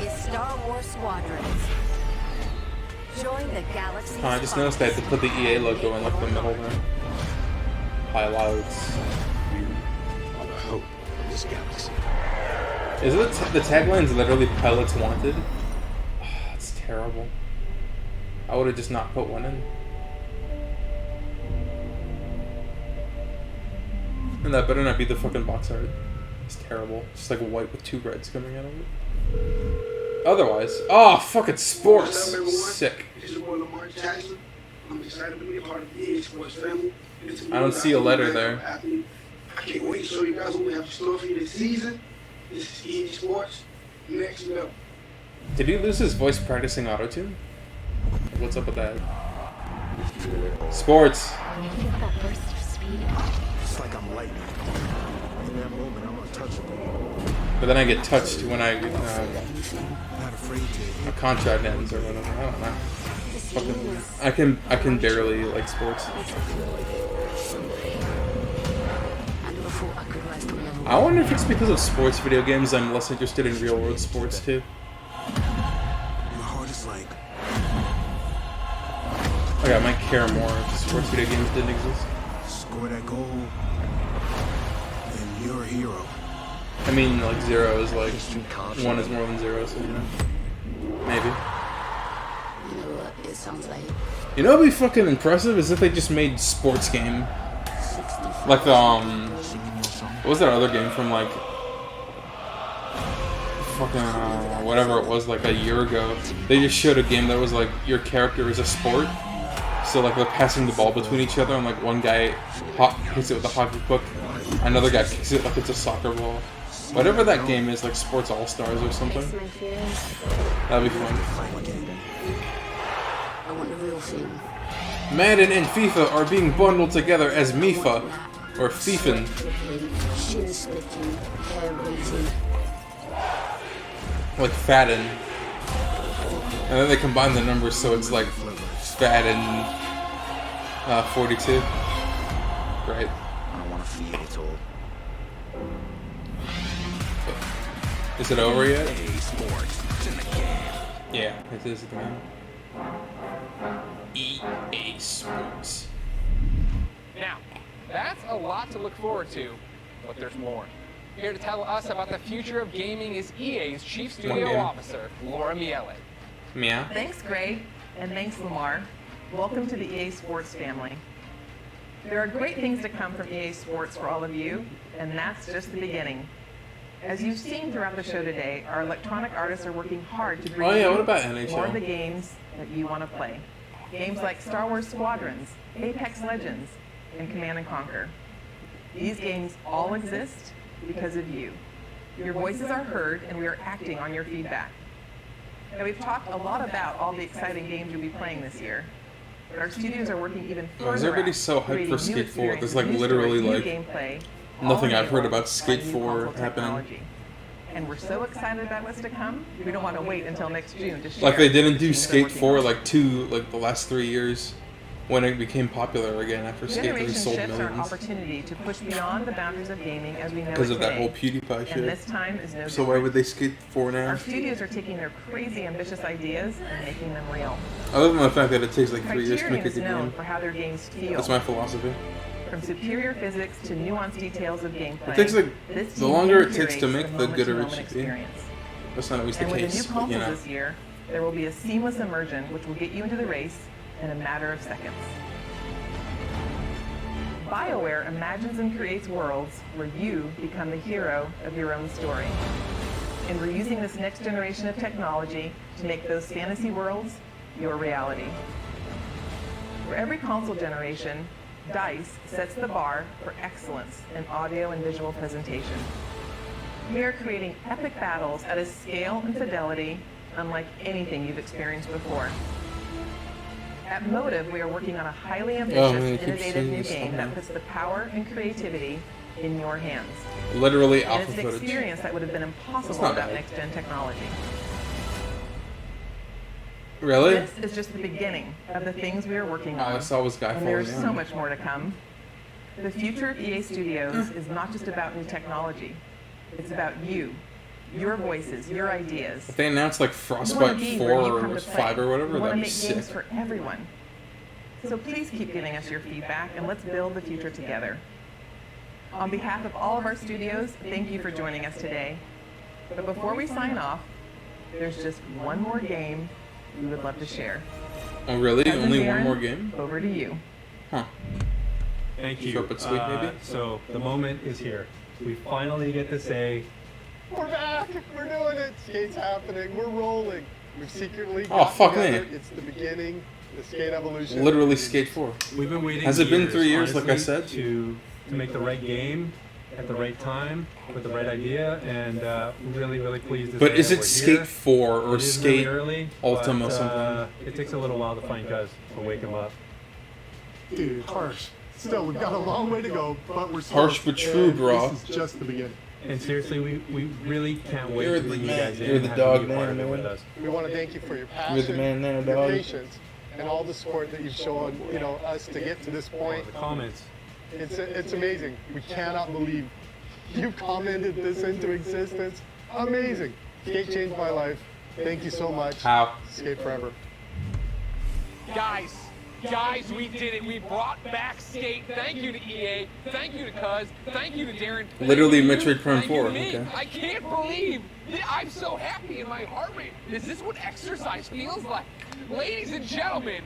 [SPEAKER 8] This is Star Wars Squadrons. Join the galaxy.
[SPEAKER 1] I just noticed I had to put the EA logo in like the middle there. Highlights.
[SPEAKER 7] On the hope of this galaxy.
[SPEAKER 1] Is it the tagline's literally pilots wanted? That's terrible. I would have just not put one in. And that better not be the fucking box art. It's terrible. Just like white with 2 reds coming out of it. Otherwise, oh fucking sports. Sick.
[SPEAKER 21] This is Lamar Jackson. I'm excited to be a part of the EA Sports family.
[SPEAKER 1] I don't see a letter there.
[SPEAKER 21] I can't wait to show you guys what we have in store for you this season. This is EA Sports Next Level.
[SPEAKER 1] Did he lose his voice practicing autotune? What's up with that? Sports.
[SPEAKER 21] That burst of speed. It's like I'm lightning. In that moment, I'm untouchable.
[SPEAKER 1] But then I get touched when I
[SPEAKER 21] Not afraid to.
[SPEAKER 1] a contract ends or whatever. I don't know. Fucking, I can barely like sports. I wonder if it's because of sports video games I'm less interested in real world sports too.
[SPEAKER 21] My heart is like.
[SPEAKER 1] Like I might care more if sports video games didn't exist.
[SPEAKER 21] Score that goal, then you're a hero.
[SPEAKER 1] I mean, like 0 is like 1 is more than 0, so you know, maybe.
[SPEAKER 11] You know what? It sounds like.
[SPEAKER 1] You know what'd be fucking impressive is if they just made sports game, like the what was that other game from like fucking whatever it was like a year ago? They just showed a game that was like your character is a sport, so like they're passing the ball between each other, and like one guy hits it with a hockey puck, another guy kicks it like it's a soccer ball. Whatever that game is, like Sports All Stars or something. That'd be fun.
[SPEAKER 11] I want the real thing.
[SPEAKER 1] Madden and FIFA are being bundled together as MIFA, or FIFAN. Like Fadden. And then they combine the numbers so it's like Fadden 42. Right.
[SPEAKER 21] I don't want to feel it all.
[SPEAKER 1] Is it over yet? Yeah, it is the game. EA Sports.
[SPEAKER 3] Now, that's a lot to look forward to, but there's more. Here to tell us about the future of gaming is EA's Chief Studio Officer, Laura Miele.
[SPEAKER 1] Mia.
[SPEAKER 13] Thanks, Greg, and thanks, Lamar. Welcome to the EA Sports family. There are great things to come from EA Sports for all of you, and that's just the beginning. As you've seen throughout the show today, our electronic artists are working hard to bring you
[SPEAKER 1] what about NHL?
[SPEAKER 13] more of the games that you want to play. Games like Star Wars Squadrons, Apex Legends, and Command & Conquer. These games all exist because of you. Your voices are heard, and we are acting on your feedback. Now, we've talked a lot about all the exciting games you'll be playing this year. But our studios are working even
[SPEAKER 1] Oh,
[SPEAKER 13] further.
[SPEAKER 1] everybody's so hyped for Skate 4. There's like literally like nothing I've heard about Skate 4 happening.
[SPEAKER 13] And we're so excited about what's to come. We don't want to wait until next June to share.
[SPEAKER 1] Like they didn't do Skate 4 like the last 3 years when it became popular again after Skate 3 sold
[SPEAKER 13] shifts our
[SPEAKER 1] millions.
[SPEAKER 13] opportunity to push beyond the boundaries of gaming as we know it
[SPEAKER 1] Because of that
[SPEAKER 13] today.
[SPEAKER 1] whole PewDiePie shit.
[SPEAKER 13] And this time is no
[SPEAKER 1] So why would they Skate 4 now?
[SPEAKER 13] Our studios are taking their crazy ambitious ideas and making them real.
[SPEAKER 1] Other than the fact that it takes like 3 years to make
[SPEAKER 13] Criterion
[SPEAKER 1] a
[SPEAKER 13] is
[SPEAKER 1] good
[SPEAKER 13] known
[SPEAKER 1] game.
[SPEAKER 13] for how their games feel.
[SPEAKER 1] That's my philosophy.
[SPEAKER 13] From superior physics to nuanced details of gameplay.
[SPEAKER 1] It takes like
[SPEAKER 13] this
[SPEAKER 1] the
[SPEAKER 13] team
[SPEAKER 1] longer it takes
[SPEAKER 13] curates
[SPEAKER 1] to make the gooder it
[SPEAKER 13] moment-to-moment
[SPEAKER 1] should be.
[SPEAKER 13] experience.
[SPEAKER 1] That's not always the
[SPEAKER 13] And with the
[SPEAKER 1] case,
[SPEAKER 13] new
[SPEAKER 1] but, you
[SPEAKER 13] consoles
[SPEAKER 1] know.
[SPEAKER 13] this year, there will be a seamless immersion which will get you into the race in a matter of seconds. BioWare imagines and creates worlds where you become the hero of your own story. And we're using this next generation of technology to make those fantasy worlds your reality. For every console generation, DICE sets the bar for excellence in audio and visual presentation. We are creating epic battles at a scale and fidelity unlike anything you've experienced before. At Motive, we are working on a highly ambitious, innovative new game that puts the power and creativity in your hands.
[SPEAKER 1] Literally
[SPEAKER 13] and
[SPEAKER 1] alpha
[SPEAKER 13] it's an
[SPEAKER 1] footage.
[SPEAKER 13] experience that would have been impossible without next-gen technology.
[SPEAKER 1] Really?
[SPEAKER 13] This is just the beginning of the things we are working on.
[SPEAKER 1] I saw this guy
[SPEAKER 13] and there's
[SPEAKER 1] falling
[SPEAKER 13] so
[SPEAKER 1] down.
[SPEAKER 13] much more to come. The future of EA Studios is not just about new technology. It's about you, your voices, your ideas.
[SPEAKER 1] If they announced like
[SPEAKER 13] We wanna
[SPEAKER 1] Frostbite
[SPEAKER 13] be
[SPEAKER 1] 4
[SPEAKER 13] where you come
[SPEAKER 1] or
[SPEAKER 13] to play.
[SPEAKER 1] 5 or whatever,
[SPEAKER 13] We wanna
[SPEAKER 1] that'd be
[SPEAKER 13] make
[SPEAKER 1] sick.
[SPEAKER 13] games for everyone. So please keep giving us your feedback and let's build the future together. On behalf of all of our studios, thank you for joining us today. But before we sign off, there's just one more game we would love to share.
[SPEAKER 1] Oh really?
[SPEAKER 13] Cousin
[SPEAKER 1] Only
[SPEAKER 13] Darren,
[SPEAKER 1] one more game?
[SPEAKER 13] Over to you.
[SPEAKER 1] Huh.
[SPEAKER 5] Thank you.
[SPEAKER 1] Short but sweet, maybe?
[SPEAKER 5] So the moment is here. We finally get to say,
[SPEAKER 9] We're back! We're doing it! Skate's happening. We're rolling. We've secretly
[SPEAKER 1] Oh,
[SPEAKER 9] got
[SPEAKER 1] fuck
[SPEAKER 9] together.
[SPEAKER 1] me.
[SPEAKER 9] It's the beginning. The skate evolution.
[SPEAKER 1] Literally Skate 4.
[SPEAKER 5] we've been waiting.
[SPEAKER 1] Has it been
[SPEAKER 5] years,
[SPEAKER 1] 3 years, like I
[SPEAKER 5] honestly,
[SPEAKER 1] said?
[SPEAKER 5] to make the right game at the right time with the right idea, and really, really pleased. To
[SPEAKER 1] But
[SPEAKER 5] say
[SPEAKER 1] is
[SPEAKER 5] that
[SPEAKER 1] it
[SPEAKER 5] we're
[SPEAKER 1] Skate
[SPEAKER 5] here.
[SPEAKER 1] 4 or
[SPEAKER 5] It is
[SPEAKER 1] Skate
[SPEAKER 5] really early,
[SPEAKER 1] Ultima
[SPEAKER 5] but,
[SPEAKER 1] or something?
[SPEAKER 5] It takes a little while to find guys to wake them up.
[SPEAKER 9] Dude, harsh. Still, we've got a long way to go, but we're
[SPEAKER 1] Harsh but true,
[SPEAKER 9] and
[SPEAKER 1] bro.
[SPEAKER 9] This is just the beginning.
[SPEAKER 5] And seriously, we really can't wait
[SPEAKER 1] You're
[SPEAKER 5] to
[SPEAKER 1] the
[SPEAKER 5] bring you
[SPEAKER 1] man.
[SPEAKER 5] guys in.
[SPEAKER 1] You're
[SPEAKER 5] and
[SPEAKER 1] the
[SPEAKER 5] have you
[SPEAKER 1] dog
[SPEAKER 5] be a part
[SPEAKER 1] man,
[SPEAKER 5] of it
[SPEAKER 1] man.
[SPEAKER 5] with us.
[SPEAKER 9] We want to thank you for your passion,
[SPEAKER 1] You're the man now,
[SPEAKER 9] your
[SPEAKER 1] dog.
[SPEAKER 9] patience, and all the support that you've shown, us to get to this point.
[SPEAKER 5] The comments.
[SPEAKER 9] It's amazing. We cannot believe you commented this into existence. Amazing. Skate changed my life. Thank you so much.
[SPEAKER 1] How?
[SPEAKER 9] Skate forever.
[SPEAKER 3] Guys, we did it. We brought back Skate. Thank you to EA. Thank you to Cuz. Thank you to Darren. Thank
[SPEAKER 1] Literally
[SPEAKER 3] you to you.
[SPEAKER 1] Metroid Prime
[SPEAKER 3] Thank you
[SPEAKER 1] 4,
[SPEAKER 3] to me.
[SPEAKER 1] okay.
[SPEAKER 3] I can't believe. I'm so happy in my heart rate. Is this what exercise feels like? Ladies and gentlemen,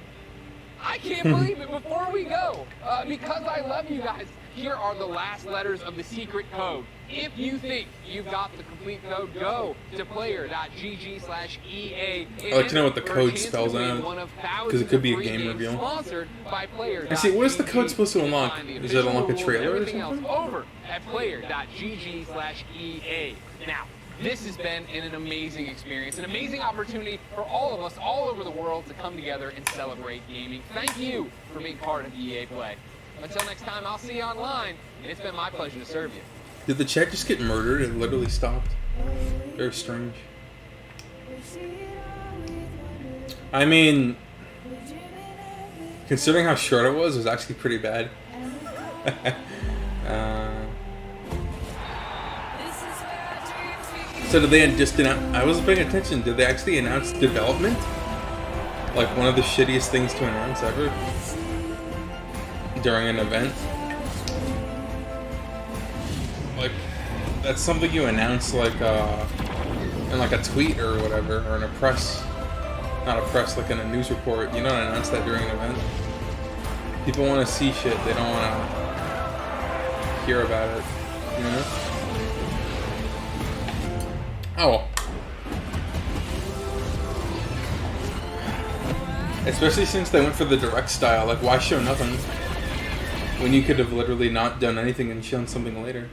[SPEAKER 3] I can't believe it. Before we go, because I love you guys, here are the last letters of the secret code. If you think you've got the complete code, go to player.gg/EA.
[SPEAKER 1] I'd like to know what the code spells out, because it could be a game reveal.
[SPEAKER 3] Sponsored by player.
[SPEAKER 1] I see, what is the code supposed to unlock? Is it unlock a trailer or
[SPEAKER 3] Everything else
[SPEAKER 1] something?
[SPEAKER 3] over at player.gg/EA. Now, this has been an amazing experience, an amazing opportunity for all of us all over the world to come together and celebrate gaming. Thank you for being part of EA Play. Until next time, I'll see you online, and it's been my pleasure to serve you.
[SPEAKER 1] Did the chat just get murdered? It literally stopped. Very strange. I mean, considering how short it was actually pretty bad. So did they just announce? I wasn't paying attention. Did they actually announce development? Like one of the shittiest things to announce ever during an event. Like that's something you announce like in like a tweet or whatever, or in a press, not a press, like in a news report. You don't announce that during an event. People want to see shit. They don't want to hear about it. You know? Oh. Especially since they went for the direct style. Like, why show nothing when you could have literally not done anything and shown something later?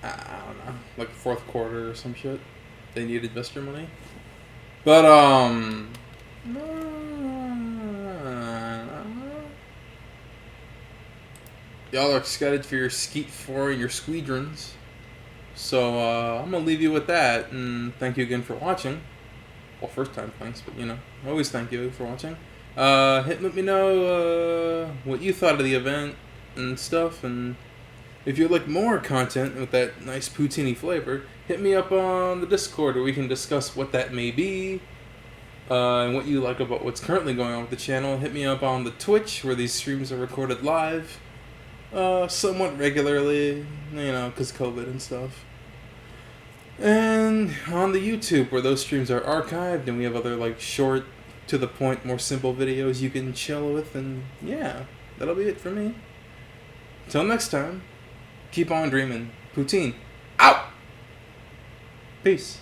[SPEAKER 1] I don't know. Like fourth quarter or some shit. They needed investor money. But, y'all are excited for your Skeet 4 and your Squadrons. So I'm gonna leave you with that, and thank you again for watching. Well, first time thanks, but you know, always thank you for watching. Let me know what you thought of the event and stuff, and if you'd like more content with that nice poutine flavor, hit me up on the Discord where we can discuss what that may be, and what you like about what's currently going on with the channel. Hit me up on the Twitch where these streams are recorded live, somewhat regularly, you know, because COVID and stuff. And on the YouTube where those streams are archived, and we have other like short, to the point, more simple videos you can chill with, and yeah, that'll be it for me. Till next time, keep on dreaming. Poutine, out! Peace.